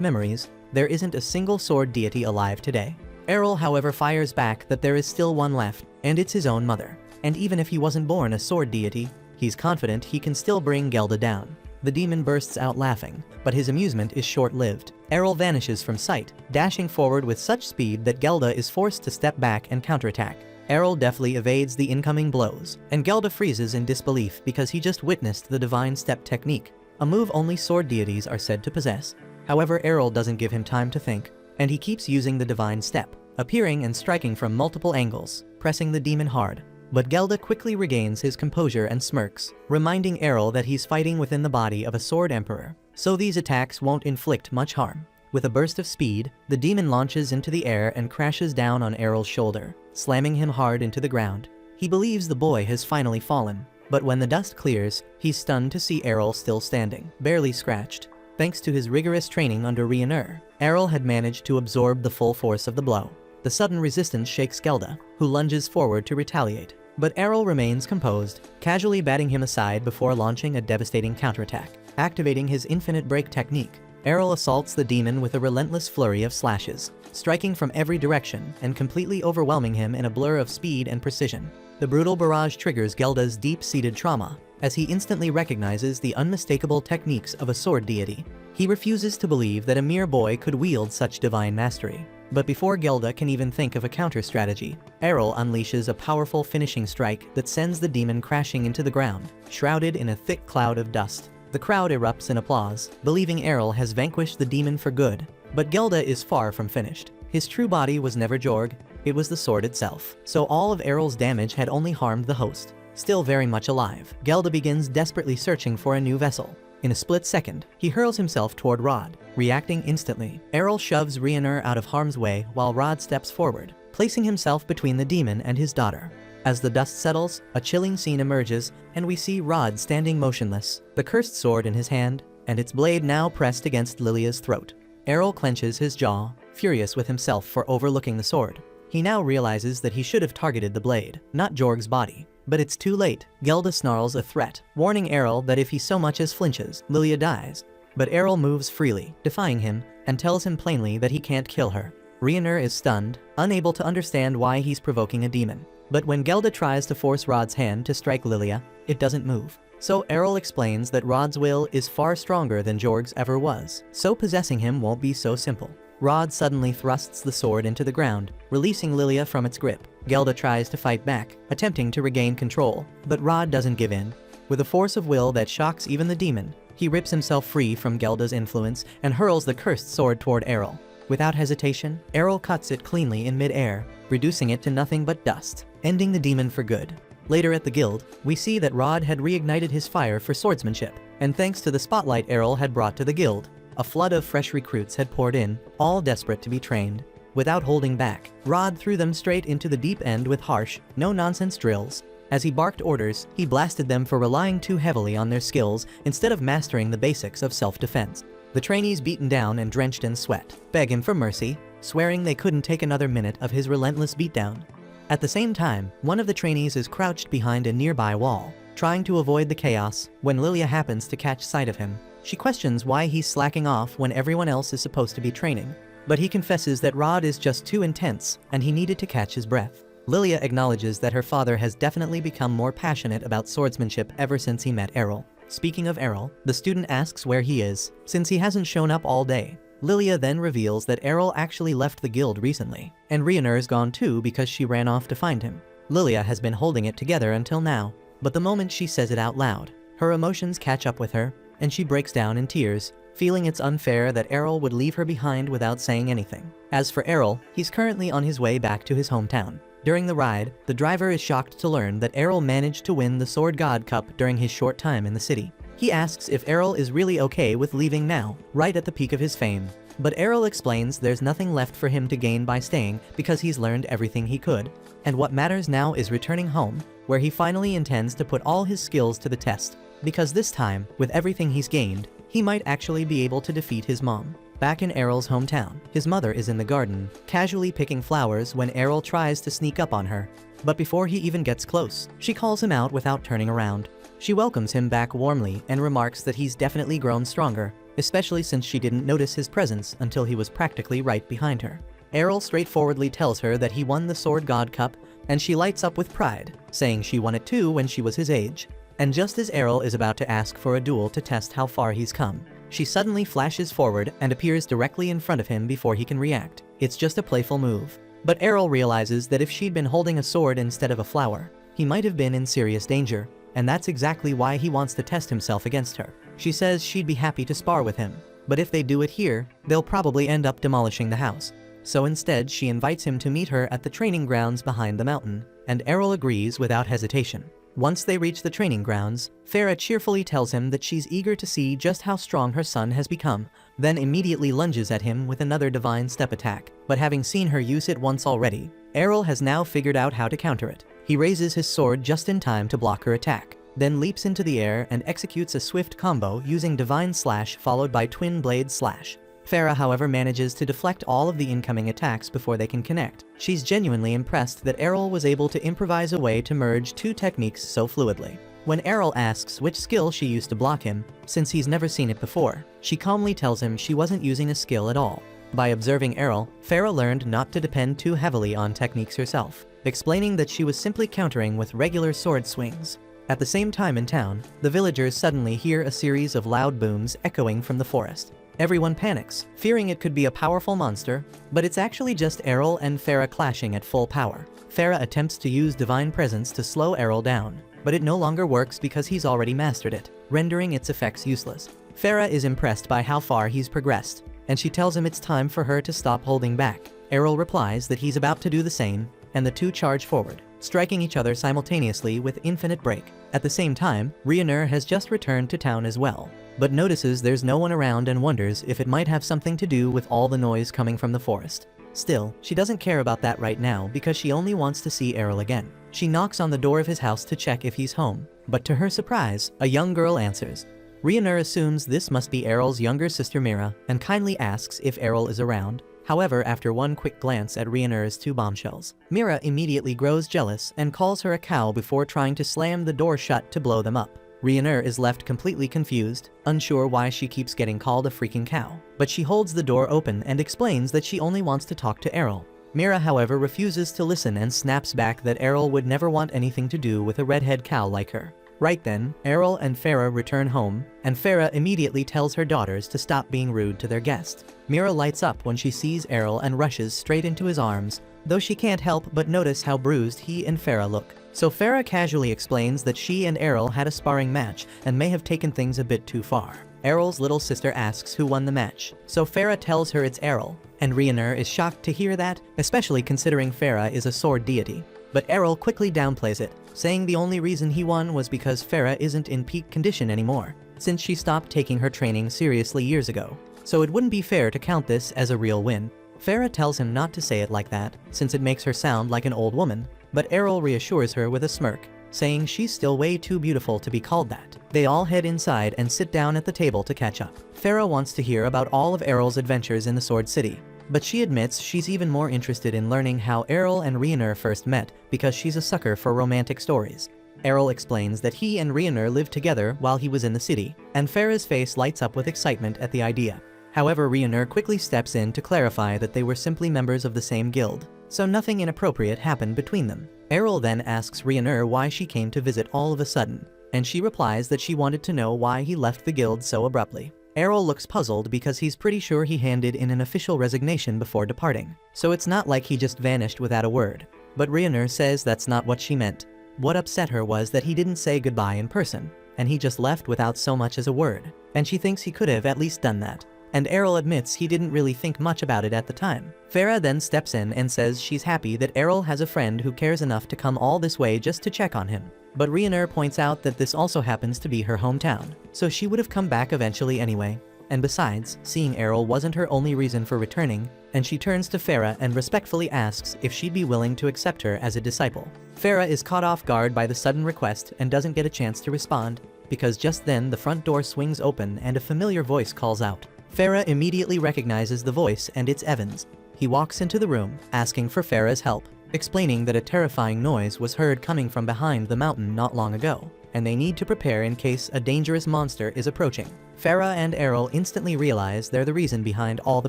memories, there isn't a single sword deity alive today. Errol, however, fires back that there is still one left, and it's his own mother. And even if he wasn't born a sword deity, he's confident he can still bring Gelda down. The demon bursts out laughing, but his amusement is short-lived. Errol vanishes from sight, dashing forward with such speed that Gelda is forced to step back and counterattack. Errol deftly evades the incoming blows, and Gelda freezes in disbelief because he just witnessed the divine step technique, a move only sword deities are said to possess. However, Errol doesn't give him time to think, and he keeps using the divine step, appearing and striking from multiple angles, pressing the demon hard. But Gelda quickly regains his composure and smirks, reminding Errol that he's fighting within the body of a sword emperor, so these attacks won't inflict much harm. With a burst of speed, the demon launches into the air and crashes down on Errol's shoulder, slamming him hard into the ground. He believes the boy has finally fallen, but when the dust clears, he's stunned to see Errol still standing, barely scratched. Thanks to his rigorous training under Ryuner, Errol had managed to absorb the full force of the blow. The sudden resistance shakes Gelda, who lunges forward to retaliate. But Errol remains composed, casually batting him aside before launching a devastating counterattack. Activating his infinite break technique, Errol assaults the demon with a relentless flurry of slashes, striking from every direction and completely overwhelming him in a blur of speed and precision. The brutal barrage triggers Gelda's deep-seated trauma, as he instantly recognizes the unmistakable techniques of a sword deity. He refuses to believe that a mere boy could wield such divine mastery. But before Gelda can even think of a counter-strategy, Errol unleashes a powerful finishing strike that sends the demon crashing into the ground, shrouded in a thick cloud of dust. The crowd erupts in applause, believing Errol has vanquished the demon for good. But Gelda is far from finished. His true body was never Jorg, it was the sword itself. So all of Errol's damage had only harmed the host. Still very much alive, Gelda begins desperately searching for a new vessel. In a split second, he hurls himself toward Rod. Reacting instantly, Errol shoves Rionur out of harm's way while Rod steps forward, placing himself between the demon and his daughter. As the dust settles, a chilling scene emerges, and we see Rod standing motionless, the cursed sword in his hand, and its blade now pressed against Lilia's throat. Errol clenches his jaw, furious with himself for overlooking the sword. He now realizes that he should have targeted the blade, not Jorg's body. But it's too late. Gelda snarls a threat, warning Errol that if he so much as flinches, Lilia dies. But Errol moves freely, defying him, and tells him plainly that he can't kill her. Rionur is stunned, unable to understand why he's provoking a demon. But when Gelda tries to force Rod's hand to strike Lilia, it doesn't move. So Errol explains that Rod's will is far stronger than Jorg's ever was, so possessing him won't be so simple. Rod suddenly thrusts the sword into the ground, releasing Lilia from its grip. Gelda tries to fight back, attempting to regain control, but Rod doesn't give in. With a force of will that shocks even the demon, he rips himself free from Gelda's influence and hurls the cursed sword toward Errol. Without hesitation, Errol cuts it cleanly in mid-air, reducing it to nothing but dust, ending the demon for good. Later at the guild, we see that Rod had reignited his fire for swordsmanship, and thanks to the spotlight Errol had brought to the guild, a flood of fresh recruits had poured in, all desperate to be trained. Without holding back, Rod threw them straight into the deep end with harsh, no-nonsense drills. As he barked orders, he blasted them for relying too heavily on their skills instead of mastering the basics of self-defense. The trainees, beaten down and drenched in sweat, beg him for mercy, swearing they couldn't take another minute of his relentless beatdown. At the same time, one of the trainees is crouched behind a nearby wall, trying to avoid the chaos. When Lilia happens to catch sight of him, she questions why he's slacking off when everyone else is supposed to be training. But he confesses that Rod is just too intense, and he needed to catch his breath. Lilia acknowledges that her father has definitely become more passionate about swordsmanship ever since he met Errol. Speaking of Errol, the student asks where he is, since he hasn't shown up all day. Lilia then reveals that Errol actually left the guild recently, and Rionur's gone too because she ran off to find him. Lilia has been holding it together until now, but the moment she says it out loud, her emotions catch up with her, and she breaks down in tears, feeling it's unfair that Errol would leave her behind without saying anything. As for Errol, he's currently on his way back to his hometown. During the ride, the driver is shocked to learn that Errol managed to win the Sword God Cup during his short time in the city. He asks if Errol is really okay with leaving now, right at the peak of his fame. But Errol explains there's nothing left for him to gain by staying because he's learned everything he could, and what matters now is returning home, where he finally intends to put all his skills to the test, because this time, with everything he's gained, he might actually be able to defeat his mom. Back in Errol's hometown, his mother is in the garden, casually picking flowers when Errol tries to sneak up on her. But before he even gets close, she calls him out without turning around. She welcomes him back warmly and remarks that he's definitely grown stronger, especially since she didn't notice his presence until he was practically right behind her. Errol straightforwardly tells her that he won the Sword God Cup, and she lights up with pride, saying she won it too when she was his age. And just as Errol is about to ask for a duel to test how far he's come, she suddenly flashes forward and appears directly in front of him before he can react. It's just a playful move. But Errol realizes that if she'd been holding a sword instead of a flower, he might have been in serious danger, and that's exactly why he wants to test himself against her. She says she'd be happy to spar with him, but if they do it here, they'll probably end up demolishing the house. So instead, she invites him to meet her at the training grounds behind the mountain, and Errol agrees without hesitation. Once they reach the training grounds, Farah cheerfully tells him that she's eager to see just how strong her son has become, then immediately lunges at him with another divine step attack. But having seen her use it once already, Errol has now figured out how to counter it. He raises his sword just in time to block her attack, then leaps into the air and executes a swift combo using Divine Slash followed by Twin Blade Slash. Farah, however, manages to deflect all of the incoming attacks before they can connect. She's genuinely impressed that Errol was able to improvise a way to merge two techniques so fluidly. When Errol asks which skill she used to block him, since he's never seen it before, she calmly tells him she wasn't using a skill at all. By observing Errol, Farah learned not to depend too heavily on techniques herself, explaining that she was simply countering with regular sword swings. At the same time in town, the villagers suddenly hear a series of loud booms echoing from the forest. Everyone panics, fearing it could be a powerful monster, but it's actually just Errol and Farah clashing at full power. Farah attempts to use divine presence to slow Errol down, but it no longer works because he's already mastered it, rendering its effects useless. Farah is impressed by how far he's progressed, and she tells him it's time for her to stop holding back. Errol replies that he's about to do the same, and the two charge forward, striking each other simultaneously with infinite break. At the same time, Rhaenyra has just returned to town as well, but notices there's no one around and wonders if it might have something to do with all the noise coming from the forest. Still, she doesn't care about that right now because she only wants to see Errol again. She knocks on the door of his house to check if he's home, but to her surprise, a young girl answers. Rhaenyra assumes this must be Errol's younger sister Mira and kindly asks if Errol is around. However, after one quick glance at Rhaenyra's two bombshells, Mira immediately grows jealous and calls her a cow before trying to slam the door shut to blow them up. Rhaenyra is left completely confused, unsure why she keeps getting called a freaking cow. But she holds the door open and explains that she only wants to talk to Errol. Mira, however, refuses to listen and snaps back that Errol would never want anything to do with a redhead cow like her. Right then, Errol and Farah return home, and Farah immediately tells her daughters to stop being rude to their guest. Mira lights up when she sees Errol and rushes straight into his arms, though she can't help but notice how bruised he and Farah look. So Farah casually explains that she and Errol had a sparring match and may have taken things a bit too far. Errol's little sister asks who won the match, so Farah tells her it's Errol, and Rhaenyra is shocked to hear that, especially considering Farah is a sword deity. But Errol quickly downplays it, saying the only reason he won was because Farah isn't in peak condition anymore, since she stopped taking her training seriously years ago. So it wouldn't be fair to count this as a real win. Farah tells him not to say it like that, since it makes her sound like an old woman, but Errol reassures her with a smirk, saying she's still way too beautiful to be called that. They all head inside and sit down at the table to catch up. Farah wants to hear about all of Errol's adventures in the Sword City, but she admits she's even more interested in learning how Errol and Rhaenyra first met because she's a sucker for romantic stories. Errol explains that he and Rhaenyra lived together while he was in the city, and Farah's face lights up with excitement at the idea. However, Rhaenyra quickly steps in to clarify that they were simply members of the same guild, so nothing inappropriate happened between them. Errol then asks Rhaenyra why she came to visit all of a sudden, and she replies that she wanted to know why he left the guild so abruptly. Errol looks puzzled because he's pretty sure he handed in an official resignation before departing, so it's not like he just vanished without a word. But Rhaenyra says that's not what she meant. What upset her was that he didn't say goodbye in person, and he just left without so much as a word, and she thinks he could have at least done that. And Errol admits he didn't really think much about it at the time. Farah then steps in and says she's happy that Errol has a friend who cares enough to come all this way just to check on him. But Rhaenyra points out that this also happens to be her hometown, so she would have come back eventually anyway. And besides, seeing Errol wasn't her only reason for returning, and she turns to Farah and respectfully asks if she'd be willing to accept her as a disciple. Farah is caught off guard by the sudden request and doesn't get a chance to respond, because just then the front door swings open and a familiar voice calls out. Farah immediately recognizes the voice and it's Evans. He walks into the room, asking for Farah's help, explaining that a terrifying noise was heard coming from behind the mountain not long ago, and they need to prepare in case a dangerous monster is approaching. Farah and Errol instantly realize they're the reason behind all the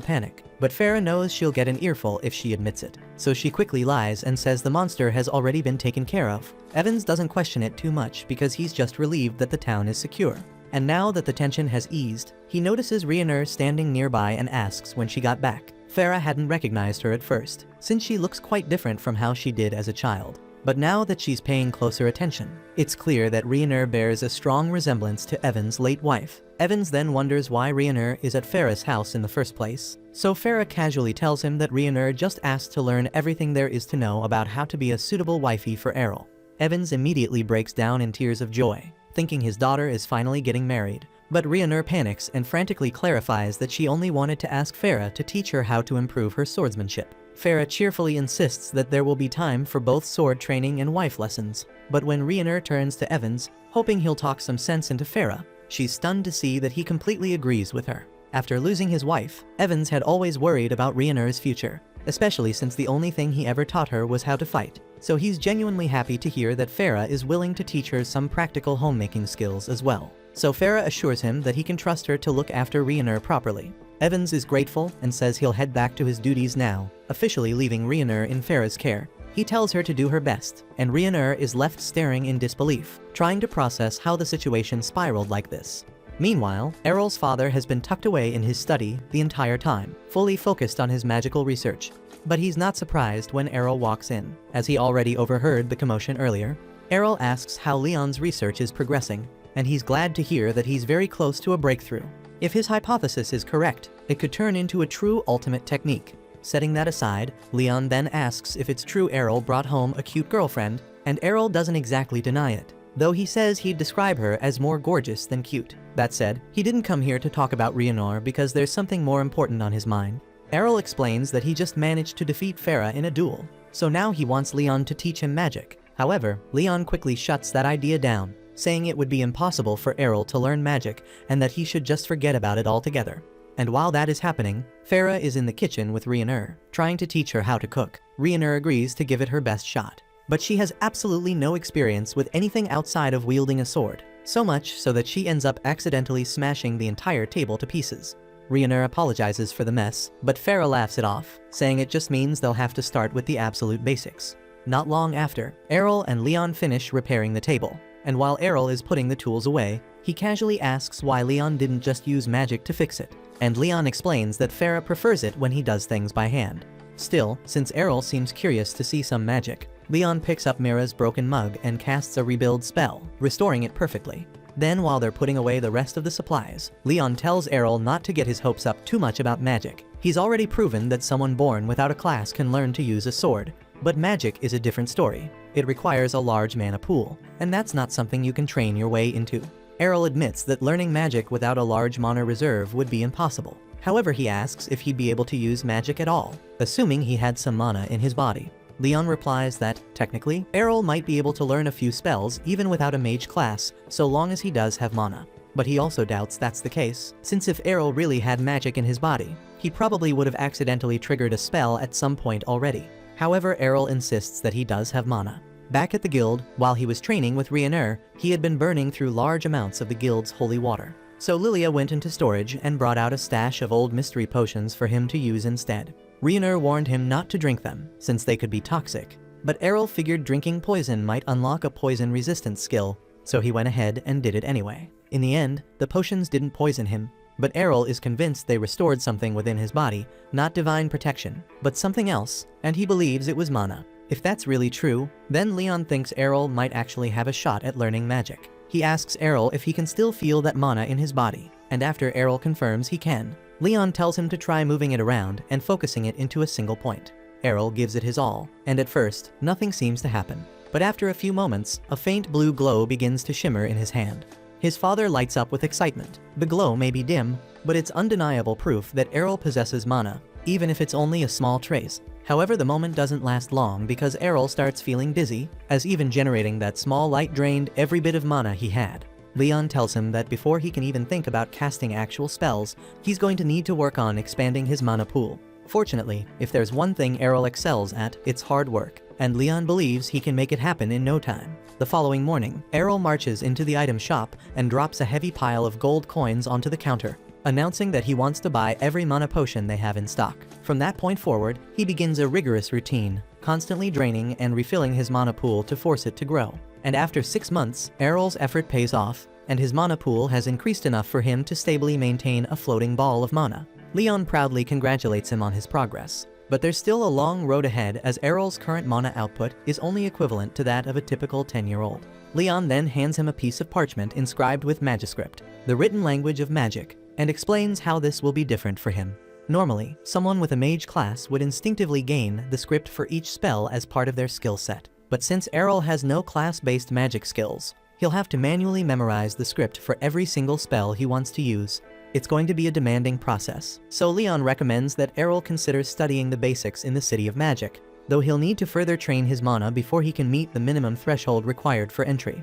panic, but Farah knows she'll get an earful if she admits it, so she quickly lies and says the monster has already been taken care of. Evans doesn't question it too much because he's just relieved that the town is secure. And now that the tension has eased, he notices Rhaenyra standing nearby and asks when she got back. Farah hadn't recognized her at first, since she looks quite different from how she did as a child. But now that she's paying closer attention, it's clear that Rhaenyra bears a strong resemblance to Evans' late wife. Evans then wonders why Rhaenyra is at Farah's house in the first place, so Farah casually tells him that Rhaenyra just asked to learn everything there is to know about how to be a suitable wifey for Errol. Evans immediately breaks down in tears of joy, thinking his daughter is finally getting married. But Rhaenyra panics and frantically clarifies that she only wanted to ask Farah to teach her how to improve her swordsmanship. Farah cheerfully insists that there will be time for both sword training and wife lessons. But when Rhaenyra turns to Evans, hoping he'll talk some sense into Farah, she's stunned to see that he completely agrees with her. After losing his wife, Evans had always worried about Rhaenyra's future, especially since the only thing he ever taught her was how to fight. So he's genuinely happy to hear that Farah is willing to teach her some practical homemaking skills as well. So Farah assures him that he can trust her to look after Rhaenyra properly. Evans is grateful and says he'll head back to his duties now, officially leaving Rhaenyra in Farah's care. He tells her to do her best, and Rhaenyra is left staring in disbelief, trying to process how the situation spiraled like this. Meanwhile, Errol's father has been tucked away in his study the entire time, fully focused on his magical research. But he's not surprised when Errol walks in, as he already overheard the commotion earlier. Errol asks how Leon's research is progressing, and he's glad to hear that he's very close to a breakthrough. If his hypothesis is correct, it could turn into a true ultimate technique. Setting that aside, Leon then asks if it's true Errol brought home a cute girlfriend, and Errol doesn't exactly deny it, though he says he'd describe her as more gorgeous than cute. That said, he didn't come here to talk about Rhaenyra because there's something more important on his mind. Errol explains that he just managed to defeat Farah in a duel, so now he wants Leon to teach him magic. However, Leon quickly shuts that idea down, saying it would be impossible for Errol to learn magic and that he should just forget about it altogether. And while that is happening, Farah is in the kitchen with Rhaenyra, trying to teach her how to cook. Rhaenyra agrees to give it her best shot, but she has absolutely no experience with anything outside of wielding a sword, so much so that she ends up accidentally smashing the entire table to pieces. Rhaenyra apologizes for the mess, but Farah laughs it off, saying it just means they'll have to start with the absolute basics. Not long after, Errol and Leon finish repairing the table, and while Errol is putting the tools away, he casually asks why Leon didn't just use magic to fix it, and Leon explains that Farah prefers it when he does things by hand. Still, since Errol seems curious to see some magic, Leon picks up Mira's broken mug and casts a rebuild spell, restoring it perfectly. Then while they're putting away the rest of the supplies, Leon tells Errol not to get his hopes up too much about magic. He's already proven that someone born without a class can learn to use a sword. But magic is a different story. It requires a large mana pool, and that's not something you can train your way into. Errol admits that learning magic without a large mana reserve would be impossible. However, he asks if he'd be able to use magic at all, assuming he had some mana in his body. Leon replies that, technically, Errol might be able to learn a few spells even without a mage class, so long as he does have mana. But he also doubts that's the case, since if Errol really had magic in his body, he probably would have accidentally triggered a spell at some point already. However, Errol insists that he does have mana. Back at the guild, while he was training with Rhaenyra, he had been burning through large amounts of the guild's holy water. So Lilia went into storage and brought out a stash of old mystery potions for him to use instead. Rhaenyra warned him not to drink them, since they could be toxic, but Errol figured drinking poison might unlock a poison resistance skill, so he went ahead and did it anyway. In the end, the potions didn't poison him, but Errol is convinced they restored something within his body, not divine protection, but something else, and he believes it was mana. If that's really true, then Leon thinks Errol might actually have a shot at learning magic. He asks Errol if he can still feel that mana in his body, and after Errol confirms he can, Leon tells him to try moving it around and focusing it into a single point. Errol gives it his all, and at first, nothing seems to happen. But after a few moments, a faint blue glow begins to shimmer in his hand. His father lights up with excitement. The glow may be dim, but it's undeniable proof that Errol possesses mana, even if it's only a small trace. However, the moment doesn't last long because Errol starts feeling dizzy, as even generating that small light drained every bit of mana he had. Leon tells him that before he can even think about casting actual spells, he's going to need to work on expanding his mana pool. Fortunately, if there's one thing Errol excels at, it's hard work, and Leon believes he can make it happen in no time. The following morning, Errol marches into the item shop and drops a heavy pile of gold coins onto the counter, announcing that he wants to buy every mana potion they have in stock. From that point forward, he begins a rigorous routine, constantly draining and refilling his mana pool to force it to grow. And after 6 months, Errol's effort pays off, and his mana pool has increased enough for him to stably maintain a floating ball of mana. Leon proudly congratulates him on his progress, but there's still a long road ahead as Errol's current mana output is only equivalent to that of a typical 10-year-old. Leon then hands him a piece of parchment inscribed with Magiscript, the written language of magic, and explains how this will be different for him. Normally, someone with a mage class would instinctively gain the script for each spell as part of their skill set. But since Errol has no class-based magic skills, he'll have to manually memorize the script for every single spell he wants to use. It's going to be a demanding process, so Leon recommends that Errol considers studying the basics in the City of Magic, though he'll need to further train his mana before he can meet the minimum threshold required for entry.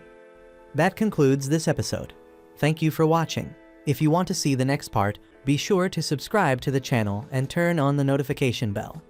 That concludes this episode. Thank you for watching. If you want to see the next part, be sure to subscribe to the channel and turn on the notification bell.